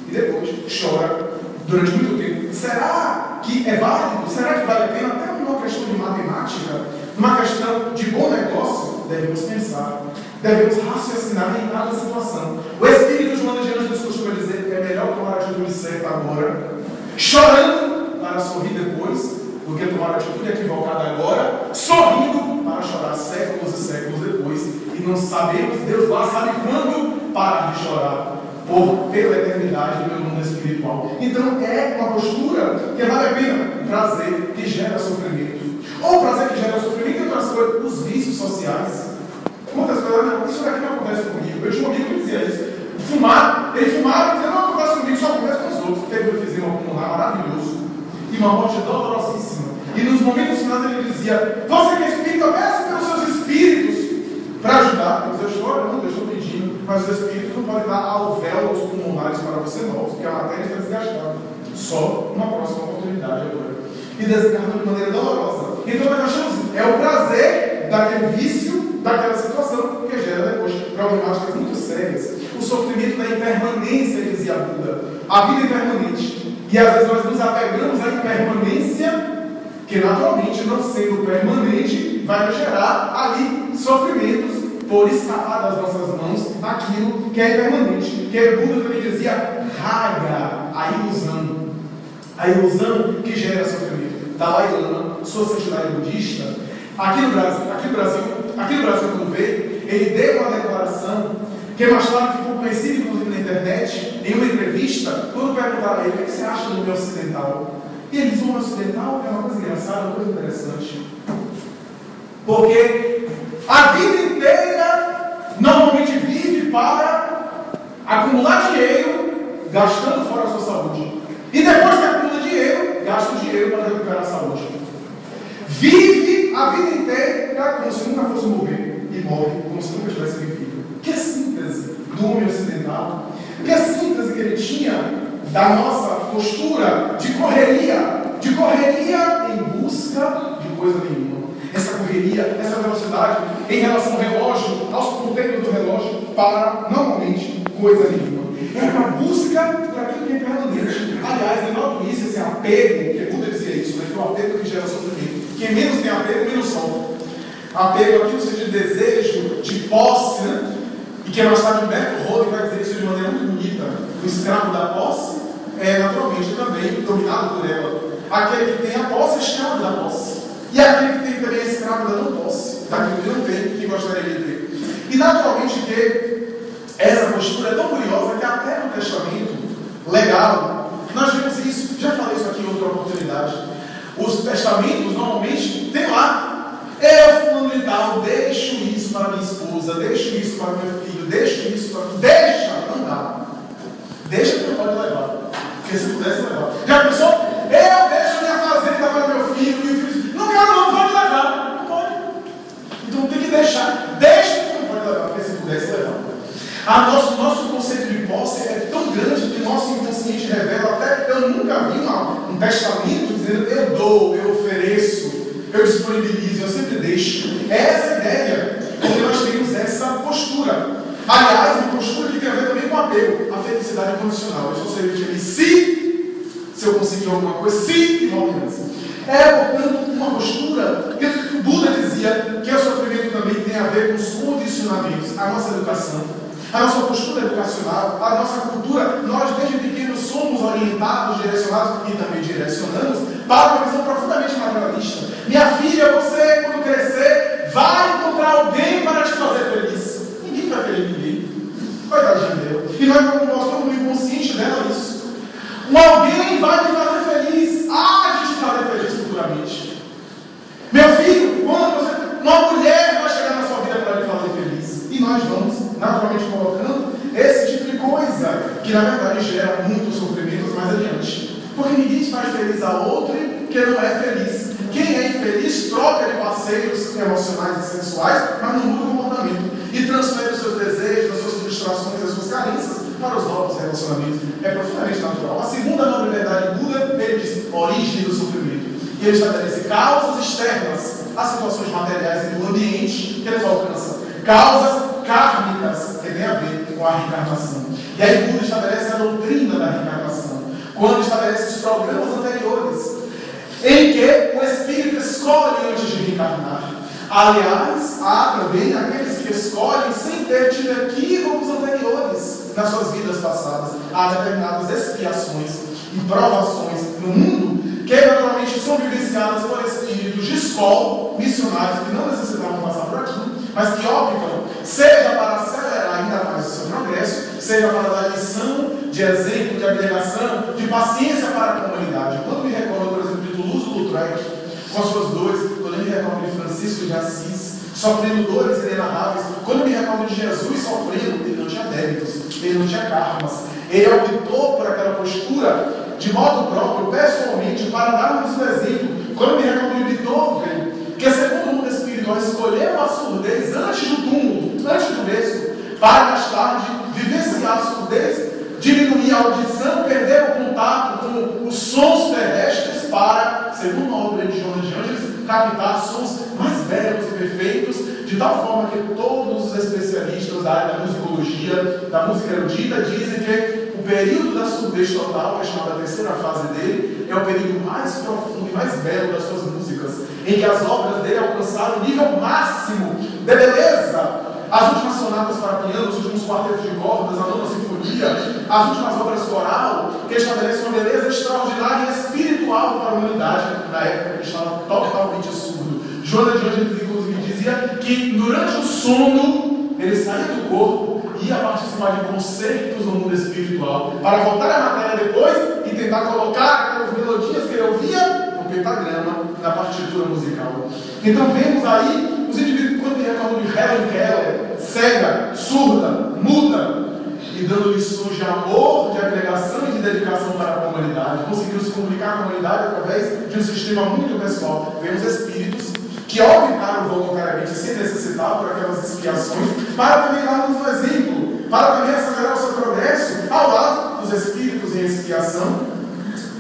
E depois chora durante muito tempo. Será que é válido? Será que vale a pena? Até uma questão de matemática, uma questão de bom negócio, devemos pensar, devemos raciocinar em cada situação. O espírito de Joana de Anjos costuma dizer que é melhor tomar a atitude certa agora, chorando para sorrir depois, do que tomar a atitude equivocada agora, sorrindo para chorar séculos e séculos depois, e não sabemos, Deus lá sabe quando parar de chorar, pela eternidade e pelo mundo espiritual. Então é uma postura que vale a pena, um prazer que gera sofrimento. Ou prazer que gera sofrimento e outras coisas, os vícios sociais. Muitas pessoas, não, isso daqui não acontece comigo. Eu tinha um amigo que dizia isso. Fumar, ele fumava e dizia, não acontece comigo, só acontece com os outros. Teve um efizema pulmonar maravilhoso e uma morte dolorosíssima. E nos momentos finais ele dizia, você que é espírita, peça pelos seus espíritos para ajudar. Eu estou orando, eu estou pedindo, mas os espíritos não podem dar alvéolos pulmonares para você novos, porque a matéria está desgastada. Só uma próxima oportunidade agora. E desencarnou de maneira dolorosa. Então nós achamos, é o prazer daquele vício, daquela situação, que gera depois problemáticas muito sérias. O sofrimento da impermanência, dizia Buda. A vida é impermanente. E às vezes nós nos apegamos à impermanência, que naturalmente, não sendo permanente, vai nos gerar ali sofrimentos por escapar das nossas mãos aquilo que é impermanente. Que Buda também dizia, raga, a ilusão. A ilusão que gera sofrimento. Dalai Lama, sua santidade budista, aqui no Brasil, quando veio, ele deu uma declaração que mais tarde ficou conhecida, inclusive na internet, em uma entrevista, quando perguntaram a ele, o que você acha do homem ocidental? E ele disse, o homem ocidental é uma coisa engraçada, uma coisa interessante. Porque a vida inteira normalmente vive para acumular dinheiro, gastando fora a sua saúde. E depois que acumula dinheiro, gasta o dinheiro para recuperar a saúde. Vive a vida inteira como se nunca fosse morrer. E morre como se nunca tivesse vivido. Que síntese do homem ocidental. Que síntese que ele tinha da nossa postura de correria em busca de coisa nenhuma. Essa correria, essa velocidade em relação ao relógio, aos ponteiros do relógio, para normalmente coisa nenhuma. É uma busca por aquilo que é permanente. Aliás, eu noto isso, esse apego, que Buda dizia isso, né? Que o apego que gera sofrimento. Quem menos tem apego, menos sofre. Apego aqui no sentido de desejo, de posse, né? E que mais tarde Humberto Roden vai dizer isso de maneira muito bonita. O escravo da posse é naturalmente também dominado por ela. Aquele que tem a posse é escravo da posse. E aquele que tem também é escravo da não posse, daquilo que não tem, que gostaria de ter. E naturalmente que essa postura é tão curiosa que até no Testamento legal, nós vemos isso, já falei isso aqui em outra oportunidade. Os testamentos normalmente tem lá, eu fulano e tal, deixo isso para minha esposa, deixo isso para meu filho, deixo isso para... Deixa, não dá. Deixa que não pode levar. Porque se pudesse levar. Já pensou? Eu deixo minha fazenda para meu filho, meu filho. Não quero, não pode levar. Não pode. Então tem que deixar. Deixa que não pode levar, porque se pudesse levar. Nosso conceito de posse é tão grande que nosso inconsciente revela até, eu nunca vi um testamento dizendo eu dou, eu ofereço, eu disponibilizo, eu sempre deixo. É essa a ideia, porque nós temos essa postura. Aliás, uma postura que tem a ver também com apego, a felicidade incondicional. Eu só serei feliz se eu conseguir alguma coisa, se e logo antes. É, portanto, uma postura que o Buda dizia que o sofrimento também tem a ver com os condicionamentos, a nossa educação. A nossa postura educacional, a nossa cultura, nós desde pequenos somos orientados, direcionados e também direcionamos para uma visão profundamente materialista. Minha filha, você, quando crescer, vai encontrar alguém para te fazer feliz. Ninguém vai feliz ninguém. Coitadinha dela. E nós mostramos no inconsciente dela isso. Alguém vai me fazer feliz. Há de te fazer feliz futuramente. Meu filho, quando uma mulher vai chegar na sua vida para lhe fazer feliz. E nós vamos naturalmente colocando esse tipo de coisa, que na verdade gera muitos sofrimentos mais adiante. Porque ninguém te faz feliz a outro que não é feliz. Quem é infeliz troca de parceiros emocionais e sensuais, mas não muda o comportamento. E transfere os seus desejos, as suas frustrações, as suas carências para os novos relacionamentos. É profundamente natural. A segunda nobre verdade Buda, ele diz, origem do sofrimento. E ele estabelece causas externas às situações materiais e do ambiente que eles alcançam. Causas kármicas, que tem a ver com a reencarnação. E aí Buda estabelece a doutrina da reencarnação, quando estabelece os programas anteriores, em que o espírito escolhe antes de reencarnar. Aliás, há também aqueles que escolhem sem ter tido equívocos anteriores nas suas vidas passadas. Há determinadas expiações e provações no mundo que naturalmente são vivenciadas por espíritos de escola, missionários que não necessitavam passar por aqui, mas que optam, seja para acelerar ainda mais o seu progresso, seja para dar lição de exemplo, de abnegação, de paciência para a comunidade. Quando me recordo, por exemplo, de Toulouse-Lautrec, com as suas dores, quando eu me recordo de Francisco de Assis, sofrendo dores inenarráveis, quando eu me recordo de Jesus sofrendo, ele não tinha débitos, ele não tinha karmas, ele optou por aquela postura de modo próprio, pessoalmente, para darmos um exemplo. Quando eu me recordo de Beethoven, que segundo o mundo espiritual escolheu a surdez antes do túmulo, antes do berço, para mais tarde vivenciar a surdez, diminuir a audição, perder o contato com os sons terrestres para, segundo a obra de Joana de Ângeles, captar sons mais belos e perfeitos, de tal forma que todos os especialistas da área da musicologia, da música erudita, dizem que o período da surdez total, que é chamada a terceira fase dele, é o período mais profundo e mais belo das suas músicas, em que as obras dele alcançaram o nível máximo de beleza. As últimas sonatas para piano, os últimos quartetos de cordas, a nona sinfonia, as últimas obras coral, que estabelecem uma beleza extraordinária e espiritual para a humanidade, na época que ele estava totalmente surdo. Joana de Ângeles, inclusive, dizia que durante o sono ele saía do corpo e ia participar de concertos no mundo espiritual, para voltar à matéria depois e tentar colocar aquelas melodias que ele ouvia no pentagrama, na partitura musical. Então vemos aí os indivíduos, quando me recordam de Helen Keller, cega, surda, muda, e dando lições de amor, de abnegação e de dedicação para a comunidade, conseguiu se comunicar com a comunidade através de um sistema muito pessoal. Vemos espíritos que optaram voluntariamente, sem necessitar por aquelas expiações, para também darmos um exemplo, para também acelerar o seu progresso, ao lado dos espíritos em expiação,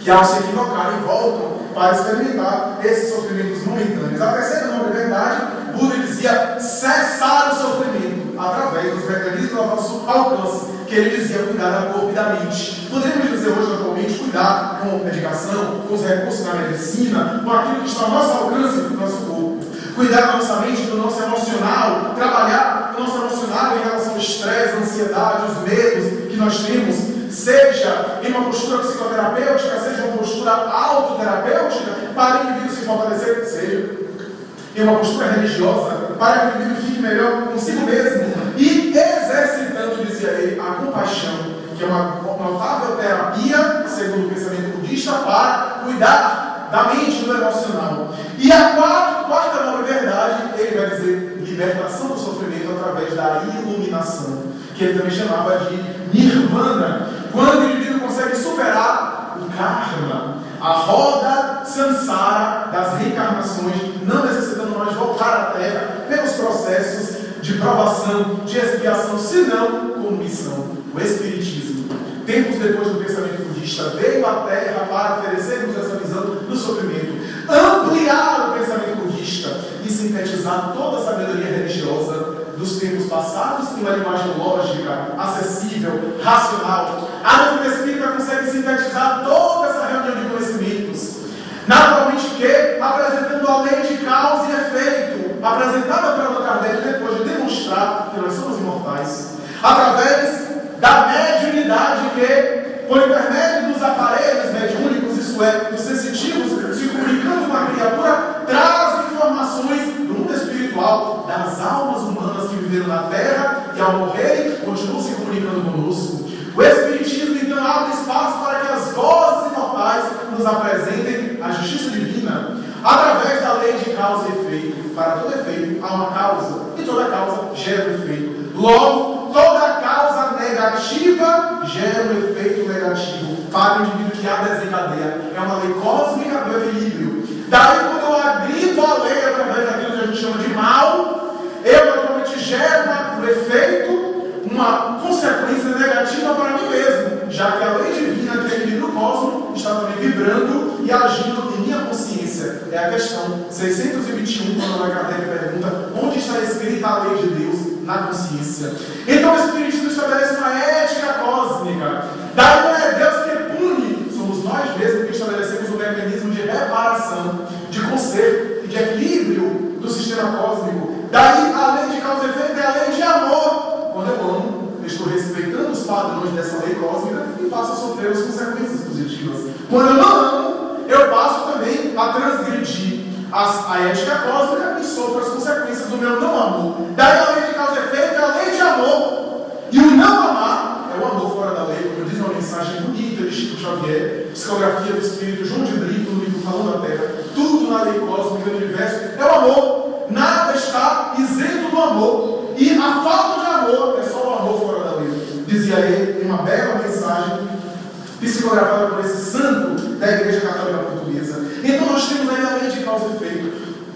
que ao se equivocarem voltam para experimentar esses sofrimentos momentâneos. A terceira nobre verdade, Buda dizia cessar o sofrimento através dos mecanismos do nosso alcance, que ele dizia cuidar da corpo e da mente. Poderíamos dizer hoje atualmente cuidar com medicação, com os recursos da medicina, com aquilo que está ao nosso alcance do nosso corpo. Cuidar da nossa mente, do nosso emocional, trabalhar o nosso emocional em relação ao estresse, a ansiedade, os medos que nós temos, seja em uma postura psicoterapêutica, seja uma postura autoterapêutica, para que o indivíduo se fortalecer, seja em uma postura religiosa, para que o indivíduo fique melhor consigo mesmo, e exercitando, dizia ele, a compaixão, que é uma notável terapia, segundo o pensamento budista, para cuidar da mente, do emocional. E a quarta nobre verdade, ele vai dizer libertação do sofrimento através da iluminação, que ele também chamava de nirvana, quando o indivíduo consegue superar o karma, a roda samsara das reencarnações, não necessitando mais voltar à Terra pelos processos de provação, de expiação, senão com missão. O Espiritismo, tempos depois do pensamento budista, veio à Terra para oferecer-nos essa visão do sofrimento, ampliar o pensamento budista e sintetizar toda a sabedoria religiosa dos tempos passados em uma linguagem lógica, acessível, racional. A doutrina espírita consegue sintetizar toda essa reunião de conhecimentos, naturalmente que, apresentando a lei de causa e efeito, apresentada por Allan Kardec depois de demonstrar que nós somos imortais, através da mediunidade que, por intermédio dos aparelhos mediúnicos, isso é, dos sensitivos, se comunicando com a criatura, traz informações do mundo espiritual, das almas humanas que viveram na Terra e ao morrerem, continuam se comunicando conosco. O Espiritismo então abre espaço para que as vozes imortais nos apresentem a justiça divina, através da lei de causa e efeito. Para todo efeito há uma causa, e toda causa gera um efeito. Logo, toda causa negativa gera um efeito negativo para o indivíduo que a desencadeia. É uma lei cósmica do equilíbrio. Daí, quando eu agrido a lei através daquilo que a gente chama de mal, eu naturalmente gero um efeito, uma consequência negativa para mim mesmo, já que a lei divina que equilibra o cosmos está também vibrando e agindo em minha consciência. É a questão 621, quando Allan Kardec pergunta onde está escrita a lei de Deus na consciência. Então o Espiritismo estabelece uma ética cósmica. Daí não é Deus que pune, somos nós mesmos que estabelecemos um mecanismo de reparação, de conserto e de equilíbrio do sistema cósmico. Daí a lei de causa e efeito é a lei de amor. Quando eu amo, eu estou respeitando os padrões dessa lei cósmica e passo a sofrer as consequências positivas. Quando eu não amo, eu passo também a transgredir a ética cósmica e sofro as consequências do meu não amor. Daí a lei de causa e efeito é a lei de amor. E o não amar é o amor fora da lei, como diz uma mensagem bonita de Chico Xavier, psicografia do Espírito João de Brito, no livro Falando da Terra. Tudo na lei cósmica do universo é o amor. Nada está isento do amor. E a falta de amor é só o amor fora da lei. Dizia ele em uma bela mensagem psicografada por esse santo da Igreja Católica Portuguesa. Então nós temos aí a lei de causa e efeito.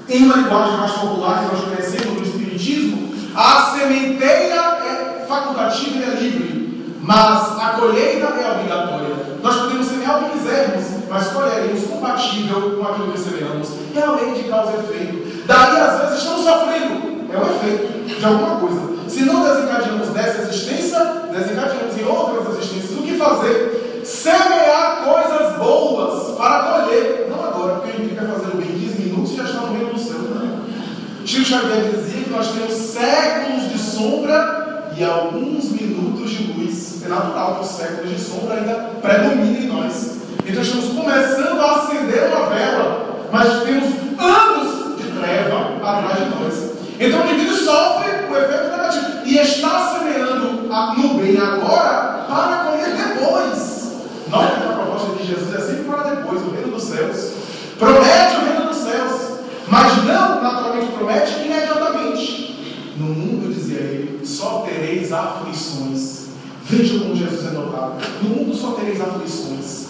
Em uma linguagem mais popular que nós conhecemos no Espiritismo, a sementeira é facultativa e é livre, mas a colheita é obrigatória. Nós podemos semear o que quisermos, mas colheremos compatível com aquilo que semeamos. É a lei de causa e efeito. Daí, às vezes, estamos sofrendo. É um efeito de alguma coisa. Se não desencadeamos nessa existência, desencadeamos em outras existências. O que fazer? Semear coisas boas para colher. Não agora, porque ele fica fazendo bem 15 minutos e já está no reino do céu. Não. Chico Xavier dizia que nós temos séculos de sombra e alguns minutos de luz. É natural que os séculos de sombra ainda predominem em nós. Então estamos começando a acender uma vela, mas temos anos de treva atrás de nós. Então o indivíduo sofre o efeito negativo e está semeando no bem agora para colher depois. Note que a proposta de Jesus é sempre para depois, o reino dos céus. Promete o reino dos céus, mas não naturalmente promete imediatamente. No mundo, dizia ele, só tereis aflições. Veja como Jesus é notado. No mundo só tereis aflições.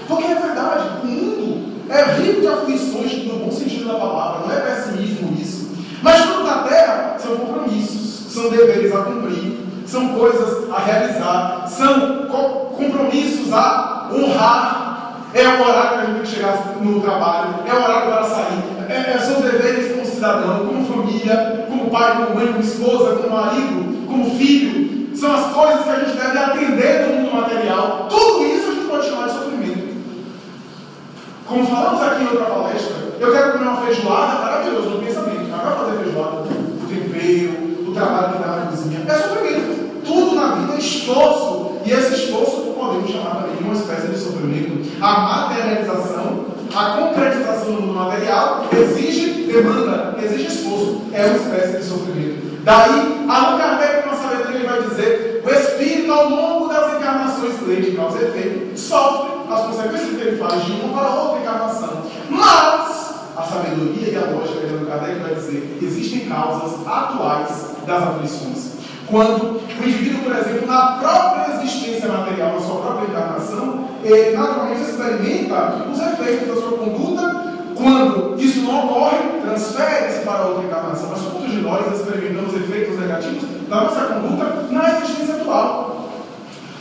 Porque é verdade, o mundo é rico de aflições no bom sentido da palavra, não é pessimismo isso. Mas tudo na terra são compromissos, são deveres a cumprir, são coisas a realizar, são compromissos a honrar. É o horário que a gente tem que chegar no trabalho, é o horário para sair, são deveres como cidadão, como família, como pai, como mãe, como esposa, como marido, como filho. São as coisas que a gente deve atender no mundo material. Tudo isso a gente pode chamar de sofrimento. Como falamos aqui em outra palestra, eu quero comer uma feijoada, maravilhoso, no pensamento. Mas vai fazer feijoada, o tempero, o trabalho que dá na cozinha, é sofrimento. Tudo na vida é esforço. E esse esforço podemos chamar também de uma espécie de sofrimento. A materialização, a concretização do mundo material exige demanda, exige esforço. É uma espécie de sofrimento. Daí, Allan Kardec, com a sabedoria, ele vai dizer: o espírito, ao longo das encarnações, lei de causa e efeito, sofre as consequências que ele faz de uma para outra encarnação. Mas a sabedoria e a lógica de Allan Kardec vai dizer: existem causas atuais das aflições. Quando o indivíduo, por exemplo, na própria existência material, na sua própria encarnação, ele naturalmente experimenta os efeitos da sua conduta. Quando isso não ocorre, transfere-se para outra encarnação. Mas todos de nós experimentamos efeitos negativos da nossa conduta na existência atual.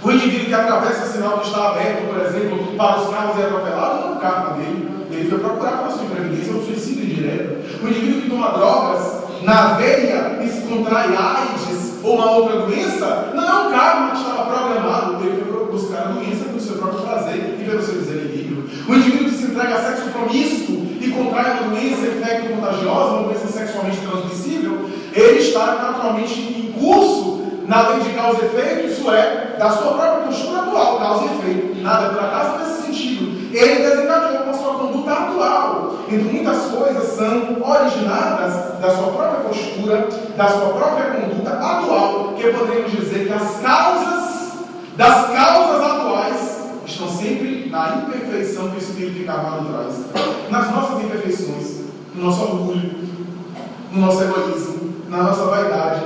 O indivíduo que atravessa o sinal que está aberto, por exemplo, para os carros e atropelado, não é o karma dele. Ele foi procurar pela sua imprevidência, um suicídio indireto. O indivíduo que toma drogas na veia e se contrai AIDS ou uma outra doença, não é um karma que estava programado. Ele foi buscar a doença pelo seu próprio prazer e pelo seu desequilíbrio. O indivíduo que se entrega a sexo promíscuo e contrai uma doença infecto-contagiosa, uma doença sexualmente transmissível, ele está naturalmente em curso na lei de causa e efeito, isso é, da sua própria postura atual, causa e efeito. Nada por acaso nesse sentido. Ele desencadeou com a sua conduta atual. Então, muitas coisas são originadas da sua própria postura, da sua própria conduta atual, que podemos dizer que as causas das causas atuais estão sempre na imperfeição que o Espírito encarnado traz. Nas nossas imperfeições, no nosso orgulho, no nosso egoísmo, na nossa vaidade,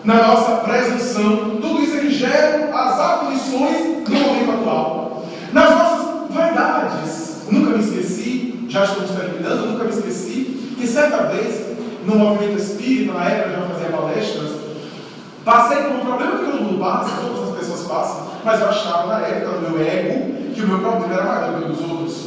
na nossa presunção, tudo isso é que gera as aflições no momento atual. Nas nossas vaidades, nunca me esqueci, já estamos terminando, nunca me esqueci, que certa vez, no movimento espírita, na época já fazia palestras, passei por um problema que todo mundo passa, todas as pessoas passam, mas eu achava na época, no meu ego, que o meu problema era maior do que o dos outros.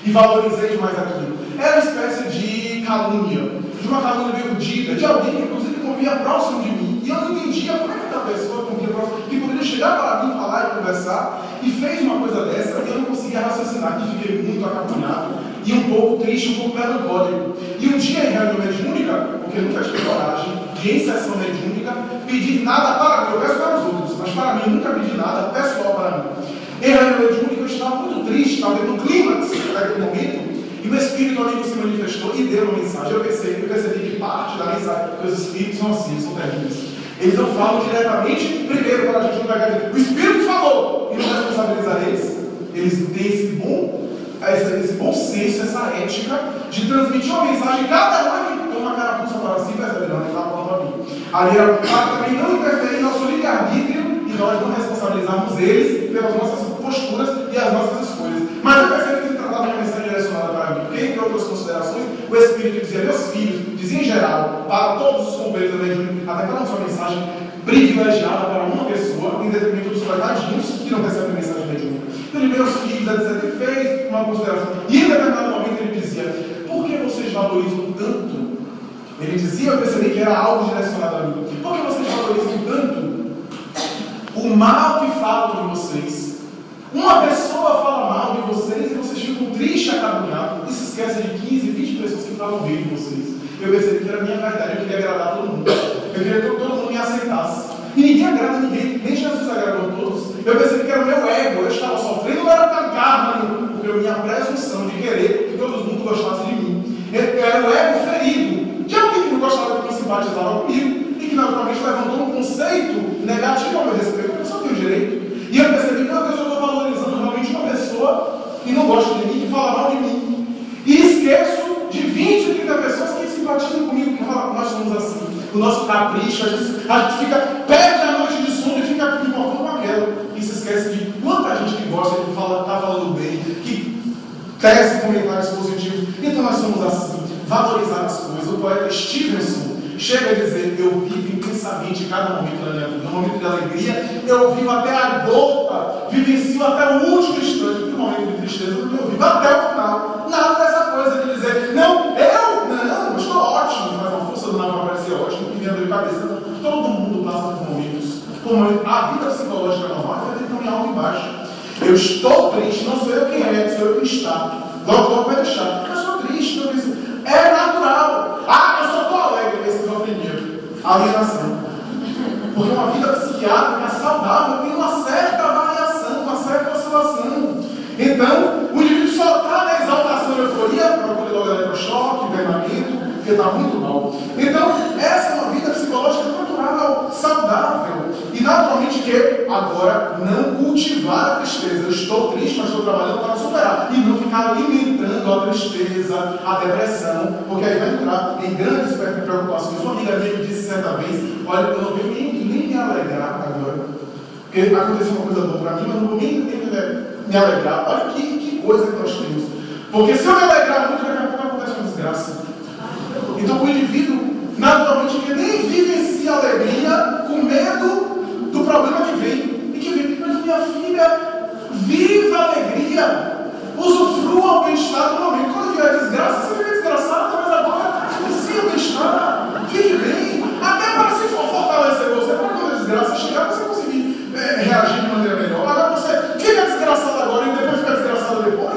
e valorizei demais aquilo. Era uma espécie de calúnia, de uma calúnia bem urdida, de alguém que inclusive convia próximo de mim. E eu não entendia como é que aquela pessoa convia próximo, que poderia chegar para mim, falar e conversar, e fez uma coisa dessa, e eu não conseguia raciocinar, e fiquei muito acabrunhado, e um pouco triste, um pouco melancólico. E um dia em reunião mediúnica, porque eu nunca tive coragem de, em sessão mediúnica, pedir nada para mim, eu peço para os outros, mas para mim eu nunca pedi nada pessoal para mim. Em reunião mediúnica eu estava muito triste, estava no clímax daquele momento, e o Espírito amigo se manifestou e deu uma mensagem. Eu percebi que parte da mensagem, porque os Espíritos são assim, são terríveis. Eles não falam diretamente, primeiro, para a gente não pegar dizer, o Espírito falou, e não responsabilizar eles. Eles têm esse bom senso, essa ética de transmitir uma mensagem, cada um que tem uma carapuça para si, percebe? Não, ele está falando para mim. Ali era para também não interferir no nosso livre-arbítrio e nós não responsabilizarmos eles pelas nossas posturas e as nossas escolhas. Mas eu percebi que ele tratava uma mensagem direcionada para mim, porque, entre outras considerações, o Espírito dizia, meus filhos, dizia em geral, para todos os companheiros da mediúnica, até para uma mensagem privilegiada para uma pessoa, em detrimento dos coitadinhos que não recebem mensagem mediúnica. Então, meus filhos, etc., ele fez uma consideração. E em determinado momento ele dizia, por que vocês valorizam tanto? Ele dizia, eu percebi que era algo direcionado a mim. Por que vocês valorizam tanto o mal que falam de vocês? Uma pessoa fala mal de vocês e vocês ficam tristes, acabrunhados, e se esquecem de 15, 20 pessoas que falam bem de vocês. Eu percebi que era a minha verdade, eu queria agradar todo mundo. Eu queria que todo mundo me aceitasse. E ninguém agrada ninguém, nem Jesus agradou a todos. Eu percebi que era o meu ego, eu estava sofrendo, não era tão carne, porque a minha presunção de querer que todo mundo gostasse de mim. Era o ego ferido, de alguém que não gostava de me simpatizava comigo, e que naturalmente levantou um conceito negativo ao meu respeito, eu só tenho direito. E eu percebi, meu Deus, eu estou valorizando realmente uma pessoa que não gosta de mim, que fala mal de mim. E esqueço de 20, 30 pessoas que simpatizam comigo, que falam que nós somos assim. O nosso capricho, a gente fica, perde a noite de sono e fica importando com aquela. E se esquece de quanta gente que gosta, que está falando bem, que tece comentários positivos. Então nós somos assim, valorizar as coisas. O poeta Stevenson chega a dizer, eu vivo intensamente cada momento da minha vida. No momento de alegria, eu vivo até a gota, vivencio até o último instante. No momento de tristeza, eu vivo até o final. Nada dessa coisa de dizer, não, eu estou ótimo, mas a força do nada vai parecer ótimo, me vendo de cabeça. Todo mundo passa por momentos. A vida psicológica normal vai ter também alto e baixo. Eu estou triste, não sou eu quem é, sou eu quem está. Logo vai deixar. Eu sou triste, eu penso, é natural. Eu só estou alegre com esquizofrenia. Alienação. Porque uma vida psiquiátrica saudável tem uma certa variação, uma certa oscilação. Então, o indivíduo só está na exaltação e euforia, procura logo eletrochoque, internamento, porque está muito mal. Então, essa é uma vida psicológica natural, saudável. E naturalmente que agora não cultivar a tristeza. Eu estou triste, mas estou trabalhando para superar. E não ficar alimentando a tristeza, a depressão, porque aí vai entrar em grandes preocupações. Uma amiga minha me disse certa vez, olha, eu não venho nem me alegrar agora. Porque aconteceu uma coisa boa para mim, mas não vou nem me alegrar. Olha que coisa que nós temos. Porque se eu me alegrar muito, daqui a pouco acontece uma desgraça. Então o indivíduo, naturalmente, que nem vivencia a alegria com medo do problema que vem. E que vem, mas minha filha, viva a alegria, usufrua o bem-estar do momento. Quando vier a desgraça, você fica desgraçado, mas agora vivencia o bem-estar, fique bem, até para se fortalecer você, para quando a desgraça chegar, você conseguir reagir de maneira melhor. Agora você fica desgraçado agora e depois fica desgraçado depois,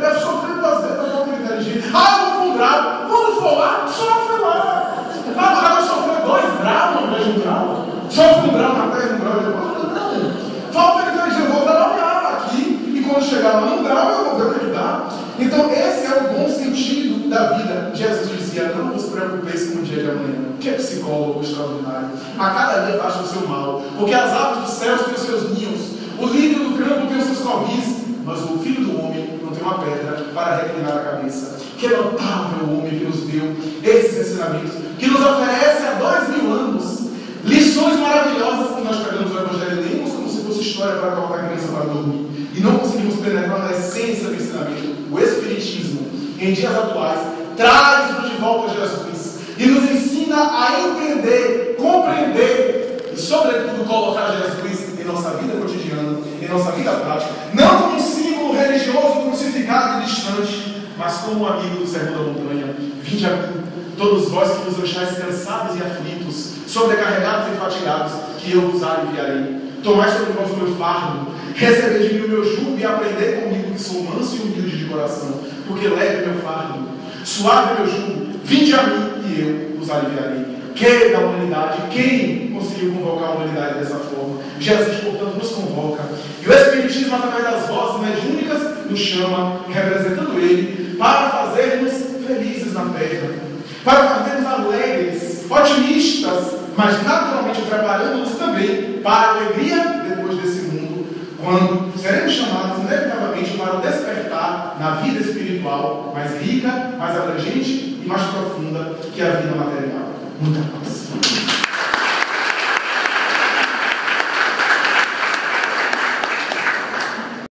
deve sofrer duas vezes para falta de inteligência. Eu vou com um grau, quando for lá, sofre lá. Agora vai sofrer 2 graus, não vejo 1 grau. Sofre 1 grau na terra, 1 grau depois. Não. Falta de inteligência, eu vou trabalhar aqui. E quando chegar lá no grau, eu vou ver o que dá. Então, esse é o bom sentido da vida. Jesus dizia, não vos preocupeis com o dia de amanhã. Que é psicólogo extraordinário. A cada dia baixa o seu mal. Porque as aves dos céus têm os seus ninhos. O lírio do campo tem os seus covis. Mas o Filho do Homem não tem uma pedra para reclinar a cabeça. Que notável o homem que nos deu esses ensinamentos, que nos oferece há 2000 anos lições maravilhosas que nós pegamos no Evangelho e lemos como se fosse história para colocar a criança para dormir. E não conseguimos penetrar na essência do ensinamento. O Espiritismo, em dias atuais, traz-nos de volta a Jesus e nos ensina a entender, compreender e, sobretudo, colocar Jesus em nossa vida cotidiana, em nossa vida prática, não como um símbolo religioso religioso, crucificado e distante, mas como amigo do sermão da montanha. Vinde a mim, todos vós que vos acháis cansados e aflitos, sobrecarregados e fatigados, que eu vos aliviarei. Tomai sobre vós o meu fardo, recebei de mim o meu jugo e aprendei comigo, que sou manso e humilde de coração, porque leve o meu fardo, suave o meu jugo. Vinde a mim e eu vos aliviarei. Quem da humanidade, quem conseguiu convocar a humanidade dessa forma? Jesus, portanto, nos convoca. E o Espiritismo, através das vozes mediúnicas, nos chama, representando Ele, para fazermos felizes na terra, para fazermos alegres, otimistas, mas naturalmente preparando-nos também para a alegria depois desse mundo, quando seremos chamados inevitavelmente para o despertar na vida espiritual mais rica, mais abrangente e mais profunda que a vida material. Muita paz.